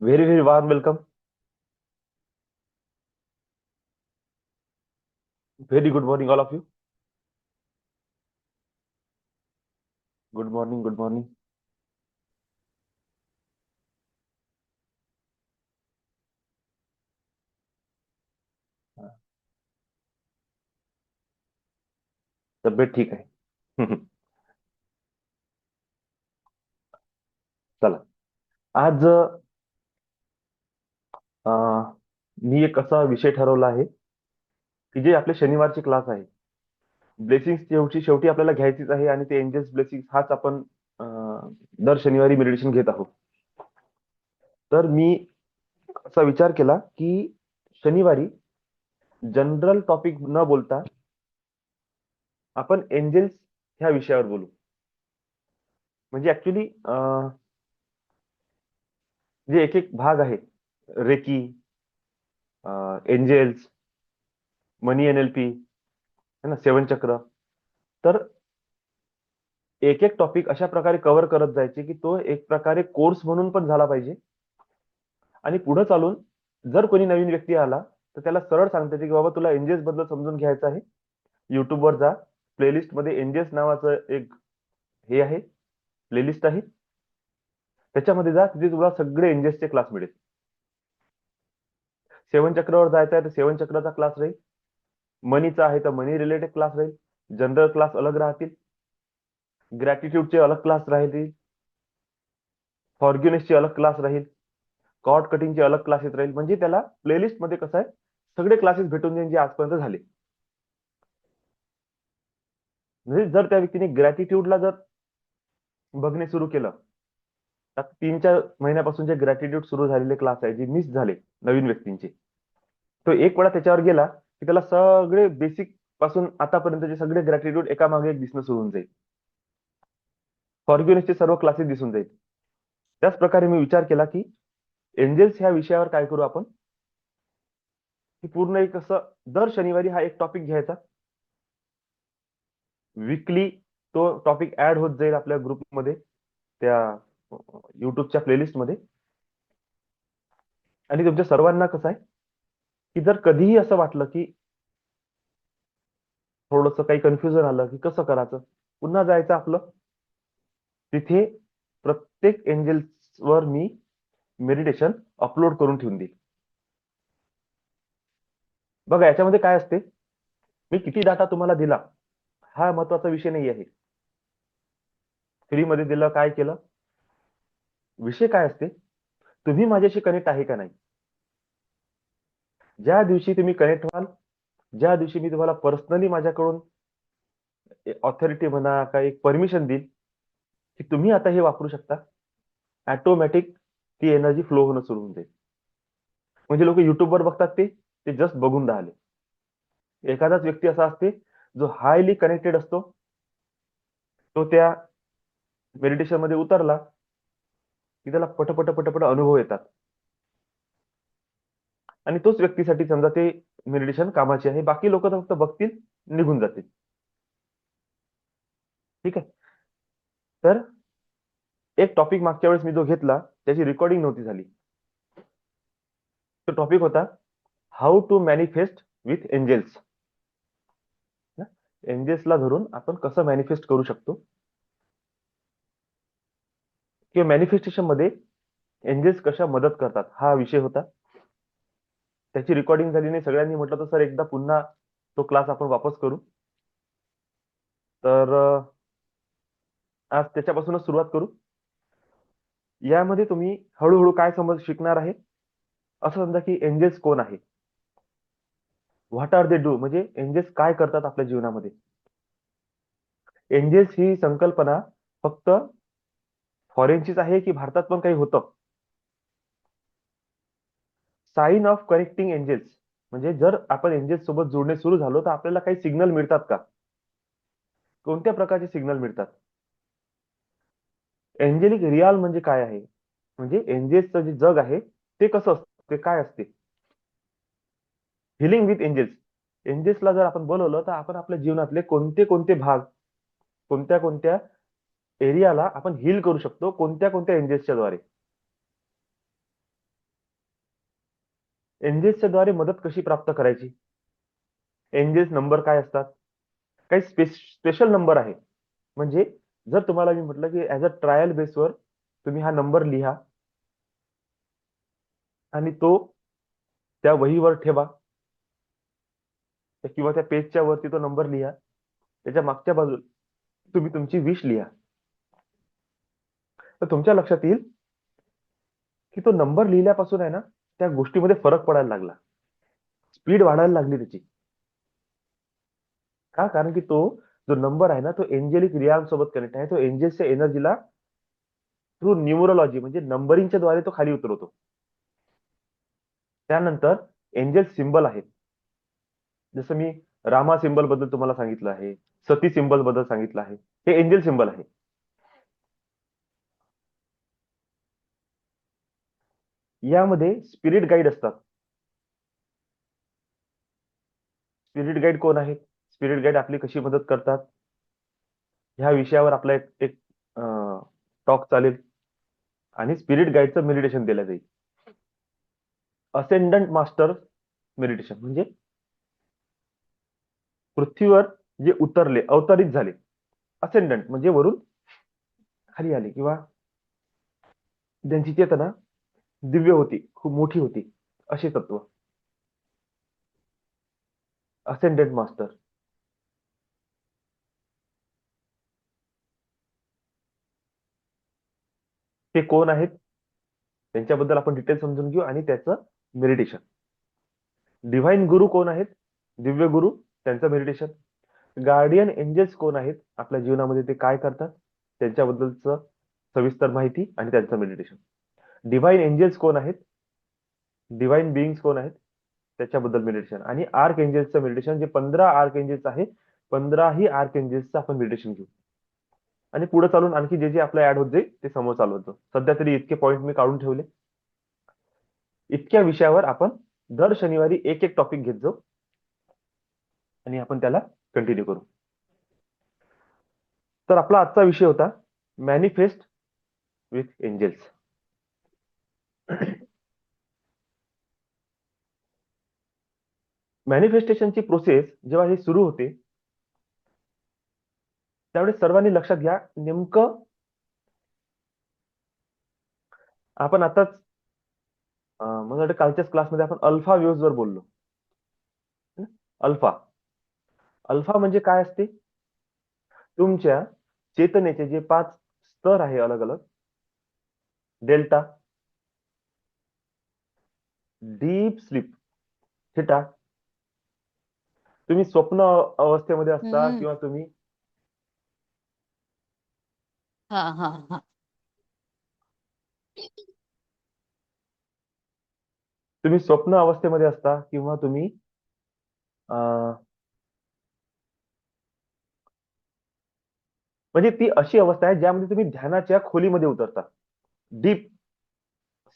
Very, very warm welcome. Very good morning, all of you. Good morning, good morning. तब्येत ठीक आहे. चला. आज मी एक असा विषय ठरवला आहे की जे आपले शनिवारचे क्लास आहे. ब्लेसिंग्स शेवटी शेवटी आपल्याला घ्यायचीच आहे आणि ते एंजल्स ब्लेसिंग हाच आपण दर शनिवारी मेडिटेशन घेत आहोत. तर मी असा विचार केला की शनिवारी जनरल टॉपिक न बोलता आपण एंजल्स ह्या विषयावर बोलू. म्हणजे ऍक्च्युली जे एक एक भाग आहे, रेकी, एंजल्स, मनी एनएलपी, है ना, सेवन चक्र. तर एक एक टॉपिक अशा प्रकारे कव्हर करत जायचे की तो एक प्रकारे कोर्स म्हणून पण झाला पाहिजे. आणि पुढे चालून जर कोणी नवीन व्यक्ती आला तर त्याला सरळ सांगता येते की बाबा तुला एंजल्स बद्दल समजून घ्यायचं आहे, युट्यूबवर जा, प्लेलिस्ट मध्ये एंजल्स नावाचं एक हे आहे, प्लेलिस्ट आहे, त्याच्यामध्ये जा, तिथे तुला सगळे एंजल्सचे क्लास मिळेल. सेवन चक्रवर जायचं आहे तर सेवन चक्राचा क्लास राहील, मनीचा आहे तर मनी रिलेटेड क्लास राहील, जनरल क्लास अलग राहतील, ग्रॅटिट्यूडचे अलग क्लास राहतील, फॉर्ग्युनेसचे अलग क्लास राहील, कॉर्ड कटिंगचे अलग क्लासेस राहील. म्हणजे त्याला प्लेलिस्ट मध्ये कसं आहे, सगळे क्लासेस भेटून जाईल जे आजपर्यंत झाले. म्हणजे जर त्या व्यक्तीने ग्रॅटिट्यूडला जर बघणे सुरू केलं तर 3-4 महिन्यापासून जे ग्रॅटिट्यूड सुरू झालेले क्लास आहे, जे मिस झाले नवीन व्यक्तींचे, तो एक वेळा त्याच्यावर गेला की त्याला सगळे बेसिक पासून आतापर्यंतचे सगळे ग्रॅटिट्यूड एका मागे एक दिसणं सुरू होऊन जाईल. फॉर्ग्युनेसचे सर्व क्लासेस दिसून जाईल. त्याच प्रकारे मी विचार केला की एंजल्स ह्या विषयावर काय करू आपण, की पूर्ण एक असं दर शनिवारी हा एक टॉपिक घ्यायचा, वीकली तो टॉपिक ऍड होत जाईल आपल्या ग्रुपमध्ये, त्या युट्यूबच्या प्लेलिस्टमध्ये. आणि तुमच्या सर्वांना कसं आहे की जर कधीही असं वाटलं की थोडंसं काही कन्फ्युजन आलं की कसं करायचं, पुन्हा जायचं आपलं तिथे, प्रत्येक एंजल्सवर मी मेडिटेशन अपलोड करून ठेवून देईल. बघा याच्यामध्ये काय असते, मी किती डाटा तुम्हाला दिला हा महत्वाचा विषय नाही आहे. फ्रीमध्ये दिलं, काय केलं, विषय काय असते, तुम्ही माझ्याशी कनेक्ट आहे का नाही. ज्या दिवशी तुम्ही कनेक्ट व्हाल, ज्या दिवशी मी तुम्हाला पर्सनली माझ्याकडून ऑथॉरिटी म्हणा, काय एक परमिशन देईल की तुम्ही आता हे वापरू शकता, ऑटोमॅटिक ती एनर्जी फ्लो होणं सुरू होऊन जाईल. म्हणजे लोक युट्यूबवर बघतात ते जस्ट बघून राहिले. एखादाच व्यक्ती असा असते जो हायली कनेक्टेड असतो, तो त्या मेडिटेशन मध्ये उतरला की त्याला पटपट पटपट अनुभव येतात आणि तोच व्यक्तीसाठी समजा ते मेडिटेशन कामाचे आहे. बाकी लोक तर फक्त बघतील, निघून जातील. ठीक आहे. तर एक टॉपिक मागच्या वेळेस मी जो घेतला त्याची रेकॉर्डिंग नव्हती झाली. तो टॉपिक होता how to manifest with angels. एंजल्सला धरून आपण कसं मॅनिफेस्ट करू शकतो, किंवा मॅनिफेस्टेशन मध्ये एंजल्स कशा मदत करतात, हा विषय होता. त्याची रेकॉर्डिंग झाली नाही. सगळ्यांनी म्हटलं तर सर एकदा पुन्हा तो क्लास आपण वापस करू. तर आज त्याच्यापासूनच सुरुवात करू. यामध्ये तुम्ही हळूहळू काय समज शिकणार आहे, असं समजा की एंजल्स कोण आहे, व्हॉट आर दे डू, म्हणजे एंजल्स काय करतात आपल्या जीवनामध्ये. एंजल्स ही संकल्पना फक्त फॉरेनचीच आहे की भारतात पण काही होतं. साइन ऑफ कनेक्टिंग एंजल्स, म्हणजे जर आपण एंजल्स सोबत जोडणे सुरू झालो तर आपल्याला काही सिग्नल मिळतात का, कोणत्या प्रकारचे सिग्नल मिळतात. एंजेलिक रियाल म्हणजे काय आहे, म्हणजे एंजल्सचं जे जग आहे ते कसं असते, काय असते. हिलिंग विथ एंजल्स, एंजल्सला जर आपण बोलवलं तर आपण आपल्या जीवनातले कोणते कोणते भाग, कोणत्या कोणत्या एरियाला आपण हील करू शकतो, कोणत्या कोणत्या एंजल्सच्या द्वारे. एंजेल्सच्या द्वारे मदत कशी प्राप्त करायची? एंजेल्स नंबर काय असतात? काही स्पेशल नंबर आहे. म्हणजे जर तुम्हाला मी म्हटलं की ऍज अ ट्रायल बेसवर तुम्ही हा नंबर लिहा आणि तो त्या वहीवर ठेवा किंवा त्या पेजच्या वरती तो नंबर लिहा, त्याच्या मागच्या बाजूला तुम्ही तुमची विश लिहा, तर तुमच्या लक्षात येईल की तो नंबर लिहिल्यापासून आहे ना त्या गोष्टीमध्ये फरक पडायला लागला, स्पीड वाढायला लागली त्याची. का? कारण की तो जो नंबर आहे ना तो एंजेलिक रियाम सोबत कनेक्ट आहे. तो एंजेल्सच्या एनर्जीला थ्रू न्यूमरोलॉजी म्हणजे नंबरिंगच्या द्वारे तो खाली उतरवतो. त्यानंतर एंजेल सिंबल आहेत. जसं मी रामा सिंबल बद्दल तुम्हाला सांगितलं आहे, सती सिंबल बद्दल सांगितलं आहे, हे एंजेल सिंबल आहे. यामध्ये स्पिरिट गाईड असतात. स्पिरिट गाईड कोण आहेत? स्पिरिट गाईड आपली कशी मदत करतात ह्या विषयावर आपला एक एक टॉक चालेल आणि स्पिरिट गाईडचं मेडिटेशन दिलं जाईल. असेंडंट मास्टर मेडिटेशन म्हणजे पृथ्वीवर जे उतरले, अवतरित झाले, असेंडंट म्हणजे वरून खाली आले किंवा ज्यांची चेतना दिव्य होती, खूप मोठी होती, असे तत्व असेंडंट मास्टर. ते कोण आहेत त्यांच्याबद्दल आपण डिटेल समजून घेऊ आणि त्याचं मेडिटेशन. डिव्हाइन गुरु कोण आहेत? दिव्य गुरु, त्यांचं मेडिटेशन. गार्डियन एंजल्स कोण आहेत? आपल्या जीवनामध्ये ते काय करतात त्यांच्याबद्दलचं सविस्तर माहिती आणि त्यांचं मेडिटेशन. डिव्हाइन एंजल्स कोण आहेत? डिव्हाइन बिईंग्स कोण आहेत त्याच्याबद्दल मेडिटेशन. आणि आर्क एंजल्सचं मेडिटेशन, जे 15 आर्क एंजल्स आहेत, 15ही आर्क एंजल्सचं आपण मेडिटेशन घेऊ आणि पुढे चालून आणखी जे जे आपलं ऍड होत जाईल ते समोर चालू होतं. सध्या तरी इतके पॉईंट मी काढून ठेवले. इतक्या विषयावर आपण दर शनिवारी एक एक टॉपिक घेत जाऊ आणि आपण त्याला कंटिन्यू करू. तर आपला आजचा विषय होता मॅनिफेस्ट विथ एंजल्स. मॅनिफेस्टेशनची प्रोसेस जेव्हा ही सुरू होते त्यावेळेस सर्वांनी लक्षात घ्या, नेमकं आपण आताच मला वाटतं कालच्याच क्लासमध्ये आपण अल्फा वेव्हज वर बोललो. अल्फा अल्फा म्हणजे काय असते? तुमच्या चेतनेचे जे 5 स्तर आहे अलग अलग, डेल्टा, डीप स्लीप, थिटा, तुम्ही स्वप्न अवस्थेमध्ये असता किंवा तुम्ही हा हा हा तुम्ही स्वप्न अवस्थेमध्ये असता किंवा तुम्ही म्हणजे ती अशी अवस्था आहे ज्यामध्ये तुम्ही ध्यानाच्या खोलीमध्ये उतरता, डीप.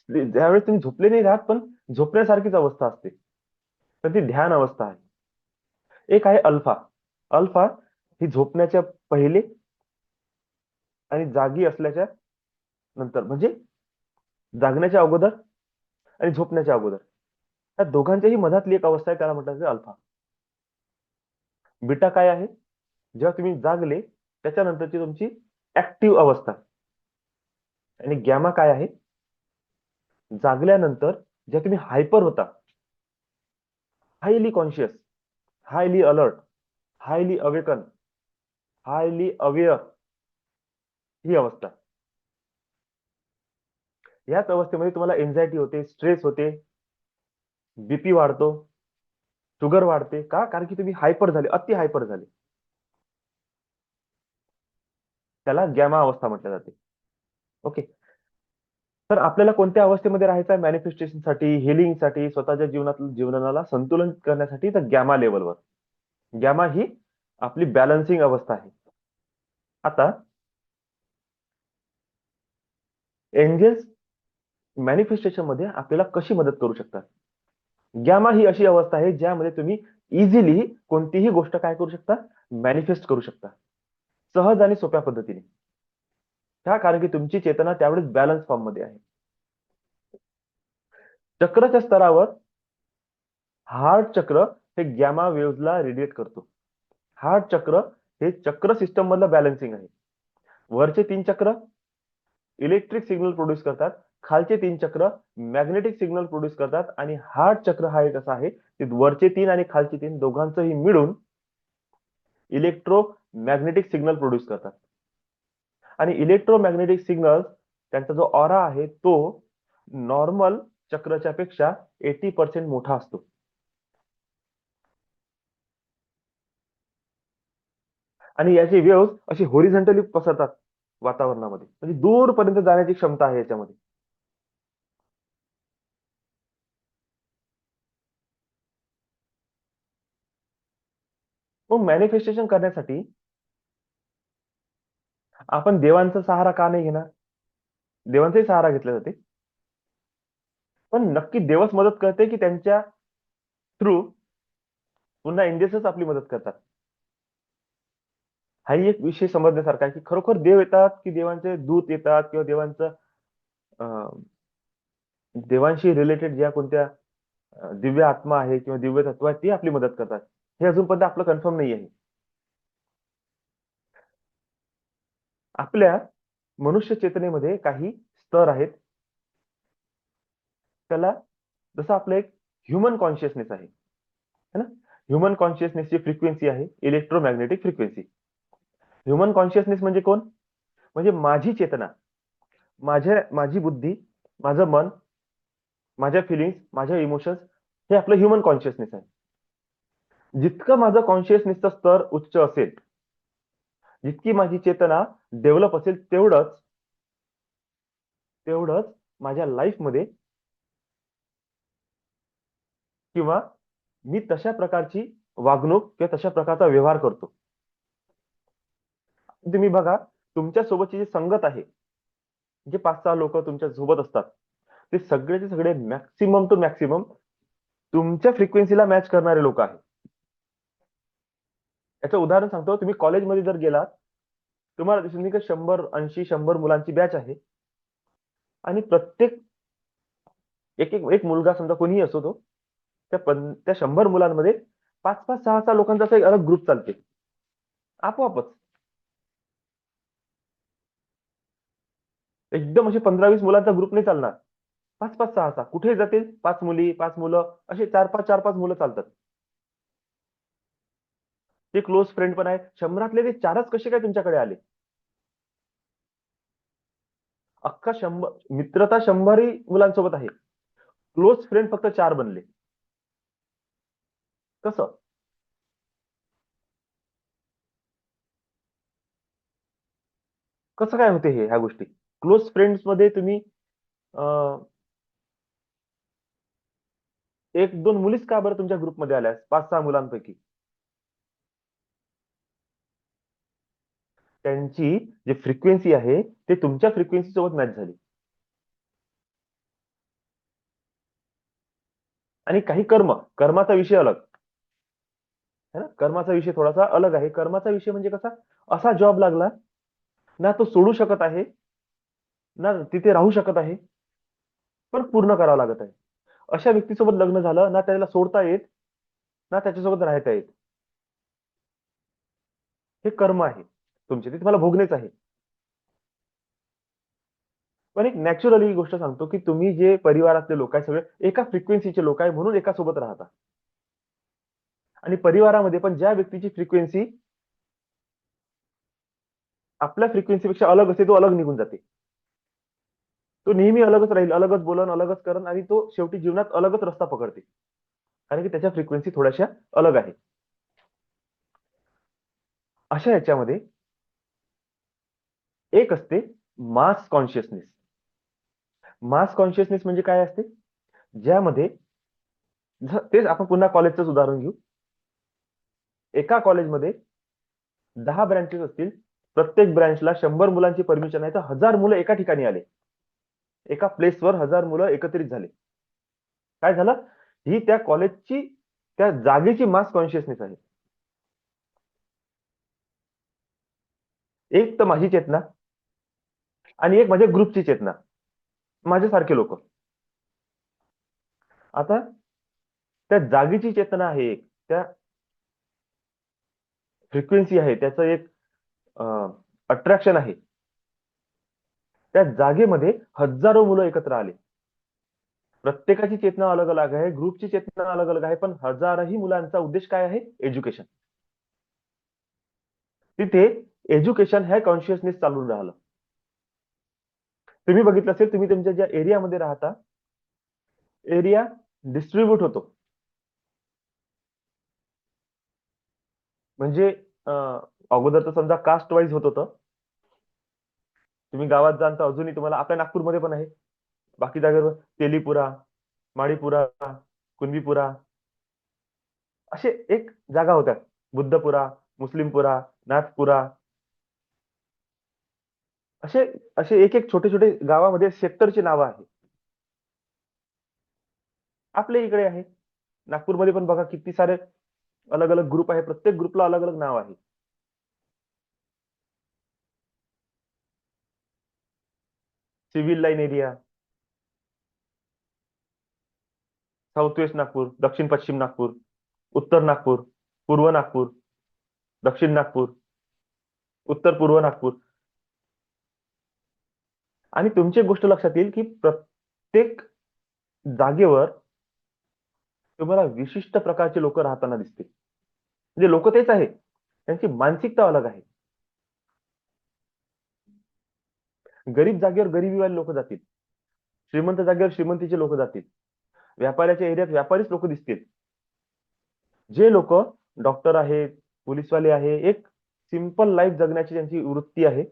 ज्यावेळेस तुम्ही झोपले नाही राहत पण झोपण्यासारखीच अवस्था असते, तर ती ध्यान अवस्था आहे. एक आहे अल्फा. अल्फा ही झोपण्याच्या पहिले आणि जागी असल्याच्या नंतर, म्हणजे जागण्याच्या अगोदर आणि झोपण्याच्या अगोदर, त्या दोघांच्याही मधातली एक अवस्था आहे, त्याला म्हणतात अल्फा. बीटा काय आहे? जेव्हा तुम्ही जागले त्याच्यानंतरची तुमची ऍक्टिव्ह अवस्था. आणि गॅमा काय आहे? जागल्यानंतर जेव्हा तुम्ही हायपर होता, highly conscious, highly alert, highly awaken, highly aware, ही अवस्था. याच अवस्थेमध्ये तुम्हाला एन्झायटी होते, स्ट्रेस होते, बीपी वाढतो, शुगर वाढते. का? कारण की तुम्ही हायपर झाले, अति हायपर झाले. त्याला गॅमा अवस्था म्हटल्या जाते. ओके. तर आपल्याला कोणत्या अवस्थेमध्ये राहायचं मॅनिफेस्टेशनसाठी, हिलिंगसाठी, स्वतःच्या जीवनाला संतुलन करण्यासाठी? तर गॅमा लेवलवर. गॅमा ही आपली बॅलन्सिंग अवस्था आहे. आता एंजल्स मॅनिफेस्टेशन मध्ये आपल्याला कशी मदत करू शकतात? गॅमा ही अशी अवस्था आहे ज्यामध्ये तुम्ही इझिली कोणतीही गोष्ट काय करू शकता? मॅनिफेस्ट करू शकता, सहज आणि सोप्या पद्धतीने. का? कारण की तुमची चेतना त्यावेळेस बॅलन्स फॉर्म मध्ये आहे. चक्रच्या स्तरावर हार्ट चक्र हे गॅमा वेव्हजला रेडिएट करतो. हार्ट चक्र हे चक्र सिस्टम मधलं बॅलन्सिंग आहे. वरचे 3 चक्र इलेक्ट्रिक सिग्नल प्रोड्यूस करतात, खालचे 3 चक्र मॅग्नेटिक सिग्नल प्रोड्यूस करतात आणि हार्ट चक्र हा एक असा आहे की वरचे 3 आणि खालचे 3 दोघांचंही मिळून इलेक्ट्रोमॅग्नेटिक सिग्नल प्रोड्यूस करतात. आणि इलेक्ट्रोमॅग्नेटिक सिग्नल त्यांचा जो ऑरा आहे तो नॉर्मल चक्रच्या पेक्षा 80% मोठा असतो. आणि याची वेव्ह अशी होरिझॉन्टली पसरतात वातावरणामध्ये, म्हणजे दूरपर्यंत जाण्याची क्षमता आहे याच्यामध्ये. मग मॅनिफेस्टेशन करण्यासाठी आपण देवांचा सहारा का नाही घेणार? देवांचाही सहारा घेतला जाते, पण नक्की देवच मदत करते की त्यांच्या थ्रू पुन्हा एंजेल्सच आपली मदत करतात? हाही एक विषय समजण्यासारखा आहे की खरोखर देव येतात की देवांचे दूत येतात किंवा देवांशी रिलेटेड ज्या कोणत्या दिव्य आत्मा आहे किंवा दिव्य तत्व आहे ते आपली मदत करतात, हे अजूनपर्यंत आपलं कन्फर्म नाही आहे. आपल्या मनुष्य चेतनेमध्ये काही स्तर आहेत. त्याला जसं आपलं एक ह्युमन कॉन्शियसनेस आहे है ना. ह्युमन कॉन्शियसनेसची फ्रिक्वेन्सी आहे इलेक्ट्रोमॅग्नेटिक फ्रिक्वेन्सी. ह्युमन कॉन्शियसनेस म्हणजे कोण? म्हणजे माझी चेतना, माझी बुद्धी, माझं मन, माझ्या फिलिंग्स, माझ्या इमोशन्स, हे आपलं ह्युमन कॉन्शियसनेस आहे. जितकं माझं कॉन्शियसनेसचं स्तर उच्च असेल, जितकी माझी चेतना डेव्हलप असेल, तेवढंच माझ्या लाईफमध्ये किंवा मी तशा प्रकारची वागणूक किंवा तशा प्रकारचा व्यवहार करतो. तुम्ही बघा, तुमच्या सोबतची जी संगत आहे, जे 5-6 लोक तुमच्या सोबत असतात, ते सगळेचे सगळे मॅक्सिमम टू मॅक्सिमम तुमच्या फ्रिक्वेन्सीला मॅच करणारे लोक आहेत. याचं उदाहरण सांगतो. तुम्ही कॉलेजमध्ये जर गेलात, तुम्हाला दिसून की 100-80-100 मुलांची बॅच आहे आणि प्रत्येक एक मुलगा समजा कोणीही असो तो, त्या 100 मुलांमध्ये 5-5, 6-6 लोकांचा असा एक अलग ग्रुप चालते आपोआपच. एकदम असे 15-20 मुलांचा ग्रुप नाही चालणार. 5-5, 6-6 कुठे जातील, 5 मुली, 5 मुलं, असे 4-5 मुलं चालतात. ते क्लोज फ्रेंड पण आहेत. 100तले ते 4च कसे काय तुमच्याकडे आले? अख्खा 100 मित्रता 100ही मुलांसोबत आहे. क्लोज फ्रेंड फक्त 4 बनले. कसं? कसं काय होते ह्या गोष्टी? क्लोज फ्रेंड्समध्ये तुम्ही अ, 1-2 मुलीच का बरं तुमच्या ग्रुपमध्ये आल्या 5-6 मुलांपैकी? त्यांची जी फ्रिक्वेन्सी आहे, ते तुमच्या फ्रिक्वेन्सी सोबत मॅच झाली. आणि काही कर्माचा विषय अलग. है ना? कर्माचा विषय थोडासा अलग आहे. कर्माचा विषय म्हणजे कसा? असा जॉब लागला, ना तो सोडू शकत आहे, ना तिथे राहू शकत आहे, पण पूर्ण करावं लागत आहे. अशा व्यक्तीसोबत लग्न झालं, ना त्याला सोडता येत, ना त्याच्यासोबत राहता येत. हे कर्म आहे तुमचे, ते तुम्हाला भोगणेच आहे. पण एक नॅचरली गोष्ट सांगतो, की तुम्ही जे परिवारातले लोक आहे सगळे एका फ्रिक्वेन्सीचे लोक आहे म्हणून एका सोबत राहता. आणि परिवारामध्ये पण ज्या व्यक्तीची फ्रिक्वेन्सी आपल्या फ्रिक्वेन्सीपेक्षा अलग असते, तो अलग निघून जाते. तो नेहमी अलगच राहील, अलगच बोलन, अलगच करण आणि तो शेवटी जीवनात अलगच रस्ता पकडते. कारण की त्याच्या फ्रिक्वेन्सी थोड्याशा अलग आहे. अशा याच्यामध्ये एक असते मास कॉन्शियसनेस. मास कॉन्शियसनेस म्हणजे काय असते? ज्यामध्ये तेच आपण पुन्हा कॉलेजचंच उदाहरण घेऊ. एका कॉलेजमध्ये 10 ब्रँचेस असतील. प्रत्येक ब्रँचला 100 मुलांची परमिशन आहे, तर 1000 मुलं एका ठिकाणी आले. एका प्लेसवर 1000 मुलं एकत्रित झाले. काय झालं? ही त्या कॉलेजची, त्या जागेची मास कॉन्शियसनेस आहे. एक तर माझी चेतना आणि एक माझ्या ग्रुपची चेतना. माझ्यासारखे लोक. आता त्या जागेची चेतना आहे एक, त्या फ्रिक्वेन्सी आहे, त्याचं एक अट्रॅक्शन आहे. त्या जागेमध्ये हजारो मुलं एकत्र आले. प्रत्येकाची चेतना अलग अलग आहे, ग्रुपची चेतना अलग अलग आहे, पण हजारही मुलांचा उद्देश काय आहे? एज्युकेशन. तिथे एज्युकेशन ह्या कॉन्शियसनेस चालून राहिलं. तुम्ही बघितलं असेल, तुम्ही तुमच्या ज्या एरियामध्ये राहता, एरिया डिस्ट्रीब्यूट होतो. म्हणजे अगोदर तर समजा कास्ट वाईज होत होतं. तुम्ही गावात जाल तर अजूनही तुम्हाला, आपल्या नागपूरमध्ये पण आहे, बाकी जागेवर तेलीपुरा, माळीपुरा, कुणबीपुरा, असे एक जागा होत्या. बुद्धपुरा, मुस्लिमपुरा, नाथपुरा, असे असे एक एक छोटे छोटे गावामध्ये सेक्टरची नावं आहेत. आपल्या इकडे आहे नागपूरमध्ये पण बघा, किती सारे अलग अलग ग्रुप आहे, प्रत्येक ग्रुपला अलग अलग नाव आहे. Civil line area, south west Nagpur, दक्षिण पश्चिम नागपूर, उत्तर नागपूर, पूर्व नागपूर, दक्षिण नागपूर, उत्तर पूर्व नागपूर. आणि तुमची एक गोष्ट लक्षात येईल की प्रत्येक जागेवर तुम्हाला विशिष्ट प्रकारचे लोक राहताना दिसतील. म्हणजे लोक तेच आहे, त्यांची मानसिकता अलग आहे. गरीब जागेवर गरिबीवाले लोक जातील, श्रीमंत जागेवर श्रीमंतीचे लोक जातील, व्यापाऱ्याच्या एरियात व्यापारीच लोक दिसतील. जे लोक डॉक्टर आहेत, पोलीसवाले आहे, एक सिंपल लाईफ जगण्याची त्यांची वृत्ती आहे,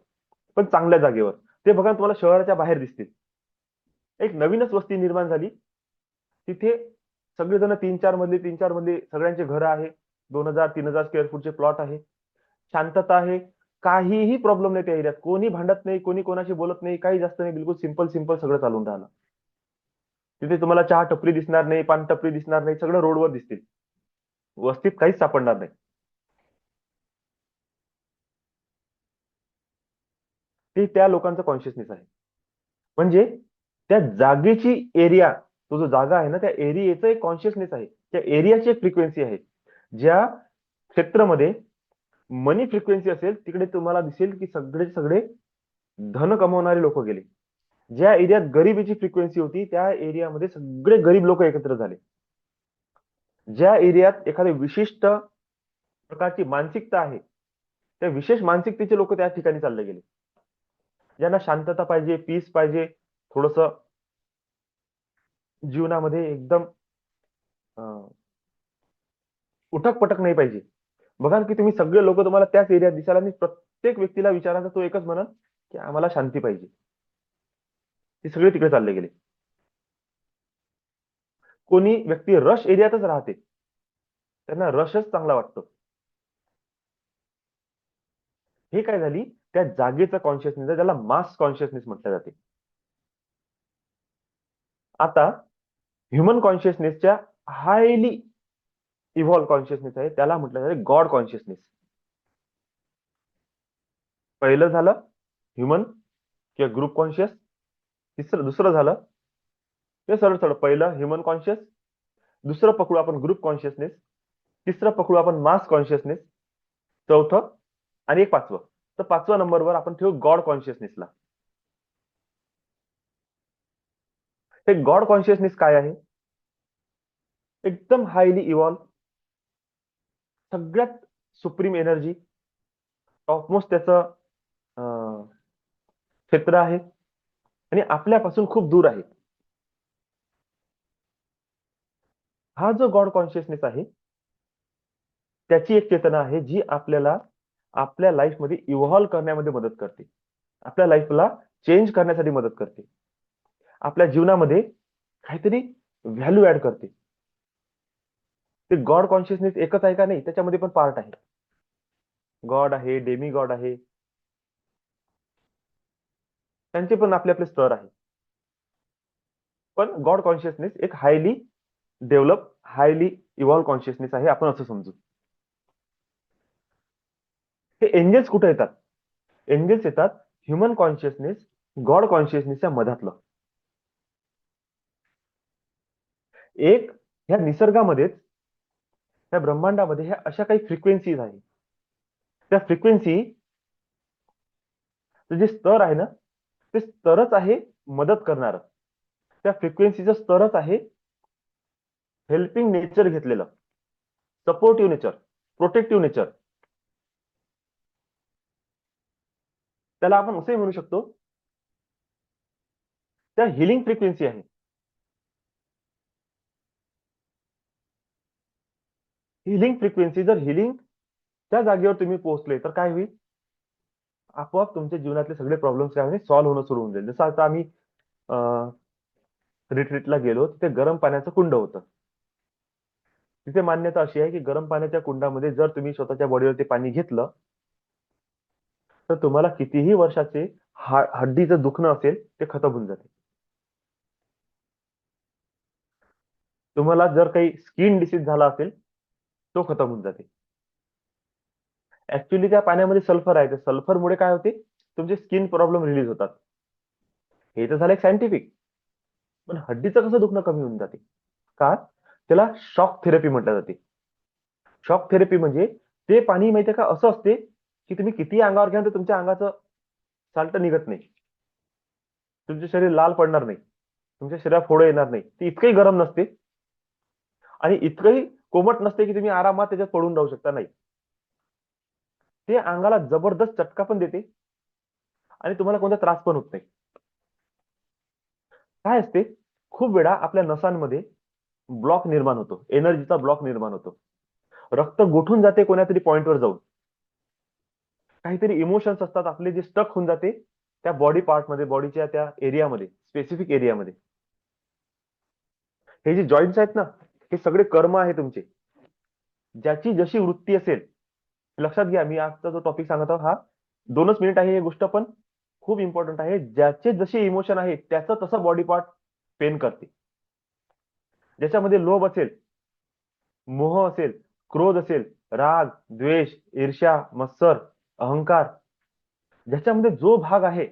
पण चांगल्या जागेवर, ते बघा तुम्हाला शहराच्या बाहेर दिसतील. एक नवीनच वस्ती निर्माण झाली, तिथे सगळेजण तीन चार मधले सगळ्यांचे घर आहे, 2000-3000 स्क्वेअर फूटचे प्लॉट आहे, शांतता आहे, काहीही प्रॉब्लेम नाही त्या एरियात, कोणी भांडत नाही, कोणी कोणाशी बोलत नाही, काही जास्त नाही, बिलकुल सिंपल सिंपल सगळं चालून राहिलं. तिथे तुम्हाला चहा टपरी दिसणार नाही, पान टपरी दिसणार नाही, सगळं रोडवर दिसतील, वस्तीत काहीच सापडणार नाही. ते त्या लोकांचं कॉन्शियसनेस आहे. म्हणजे त्या जागेची एरिया, तो जो जागा आहे ना, त्या एरियाचं एक कॉन्शियसनेस आहे, त्या एरियाची एक फ्रिक्वेन्सी आहे. ज्या क्षेत्रामध्ये मनी फ्रिक्वेन्सी असेल, तिकडे तुम्हाला दिसेल की सगळे सगळे धन कमवणारे लोक गेले. ज्या एरियात गरिबीची फ्रिक्वेन्सी होती, त्या एरियामध्ये सगळे गरीब लोक एकत्र झाले. ज्या एरियात एखादी विशिष्ट प्रकारची मानसिकता आहे, त्या विशेष मानसिकतेचे लोक त्या ठिकाणी चालले गेले. ज्यांना शांतता पाहिजे, पीस पाहिजे, थोडस जीवनामध्ये एकदम उठक पटक नाही पाहिजे. बघा की तुम्ही सगळे लोक तुम्हाला त्याच एरियात दिसाल, आणि प्रत्येक व्यक्तीला विचारायचा तो एकच म्हणन की आम्हाला शांती पाहिजे. ते सगळे तिकडे चालले गेले. कोणी व्यक्ती रश एरियातच राहते, त्यांना रशच चांगला वाटतो. हे काय झाली, त्या जागेचा कॉन्शियसनेस, ज्याला मास कॉन्शियसनेस म्हटलं जाते. आता ह्युमन कॉन्शियसनेसच्या हायली इव्हॉल्व कॉन्शियसनेस आहे, त्याला म्हटलं जाते गॉड कॉन्शियसनेस. पहिलं झालं ह्युमन किंवा ग्रुप कॉन्शियस, दुसरं झालं ते सरळ सरळ, पहिलं ह्युमन कॉन्शियस, दुसरं पकडू आपण ग्रुप कॉन्शियसनेस, तिसरं पकडू आपण मास कॉन्शियसनेस, चौथं आणि एक पाचवं. तर 5व्या नंबरवर आपण ठेवू गॉड कॉन्शियसनेसला. हे गॉड कॉन्शियसनेस काय आहे? एकदम हायली इव्हॉल्व, सगळ्यात सुप्रीम एनर्जी, टॉपमोस्ट त्याचं क्षेत्र आहे, आणि आपल्यापासून खूप दूर आहे. हा जो गॉड कॉन्शियसनेस आहे, त्याची एक चेतना आहे जी आपल्याला आपल्या लाईफमध्ये इव्हॉल्व करण्यामध्ये मदत करते, आपल्या लाईफला चेंज करण्यासाठी मदत करते, आपल्या जीवनामध्ये काहीतरी व्हॅल्यू ऍड करते. ते गॉड कॉन्शियसनेस एकच आहे का? नाही, त्याच्यामध्ये पण पार्ट आहे. गॉड आहे, डेमी गॉड आहे, त्यांचे पण आपले आपले स्तर आहे. पण गॉड कॉन्शियसनेस एक highly develop, highly evolve consciousness आहे, आपण असं समजू. हे एंजल्स कुठे येतात? एंजल्स येतात ह्युमन कॉन्शियसनेस, गॉड कॉन्शियसनेसच्या मधातलं. एक ह्या निसर्गामध्येच, त्या ब्रह्मांडामध्ये ह्या अशा काही फ्रिक्वेन्सीज आहेत. त्या फ्रिक्वेन्सी जे स्तर आहे ना, ते स्तरच आहे मदत करणार. त्या फ्रिक्वेन्सीचं स्तरच आहे हेल्पिंग नेचर घेतलेलं, सपोर्टिव्ह नेचर, प्रोटेक्टिव्ह नेचर. त्याला आपण असंही म्हणू शकतो, त्या हिलिंग फ्रिक्वेन्सी आहे. हिलिंग फ्रिक्वेन्सी, जर हिलिंग त्या जागेवर तुम्ही पोहोचले तर काय होईल, आपोआप तुमच्या जीवनातले सगळे प्रॉब्लेम्स काय होईल, सॉल्व्ह होणं सुरू होऊन जाईल. जसं आता आम्ही रिट्रीटला गेलो, तिथे गरम पाण्याचं कुंड होतं. तिथे मान्यता अशी आहे की गरम पाण्याच्या कुंडामध्ये जर तुम्ही स्वतःच्या बॉडीवर ते पाणी घेतलं तर तुम्हाला कितीही वर्षाचे हड्डीचं दुखणं असेल ते खतम होऊन जाते. तुम्हाला जर काही स्किन डिसीज झाला असेल तो खतम होऊन जाते. ऍक्च्युली त्या पाण्यामध्ये सल्फर आहे, त्या सल्फरमुळे काय होते, तुमचे स्किन प्रॉब्लेम रिलीज होतात. हे तर झालं एक सायंटिफिक. पण हड्डीचं कसं दुखणं कमी होऊन जाते, का, त्याला शॉक थेरपी म्हटलं जाते. शॉक थेरपी म्हणजे ते पाणी माहितीये का असं असते की तुम्ही किती अंगावर घ्या तर तुमच्या अंगाचं साल्ट निघत नाही, तुमचे शरीर लाल पडणार नाही, तुमच्या शरीरात फोडं येणार नाही. ते इतकंही गरम नसते आणि इतकंही कोमट नसते की तुम्ही आरामात त्याच्यात पडून राहू शकता, नाही. ते अंगाला जबरदस्त चटका पण देते आणि तुम्हाला कोणता त्रास पण होत नाही. काय असते, खूप वेळा आपल्या नसांमध्ये ब्लॉक निर्माण होतो, एनर्जीचा ब्लॉक निर्माण होतो. रक्त गोठून जाते कोणत्या तरी पॉइंटवर जाऊन. काहीतरी इमोशन्स असतात आपले जे स्टक होऊन जाते त्या बॉडी पार्ट मध्ये, बॉडीच्या त्या एरियामध्ये, स्पेसिफिक एरियामध्ये. हे जे जॉईंट्स आहेत ना, हे सगळे कर्म आहे तुमचे. ज्याची जशी वृत्ती असेल, लक्षात घ्या, मी आजचा जो टॉपिक सांगत आहोत हा 2च मिनिट आहे, ही गोष्ट पण खूप इम्पॉर्टंट आहे. ज्याचे जसे इमोशन आहे त्याचं तसं बॉडी पार्ट पेन करते. ज्याच्यामध्ये लोभ असेल, मोह असेल, क्रोध असेल, राग, द्वेष, ईर्ष्या, मत्सर, अहंकार, ज्याच्यामध्ये जो भाग आहे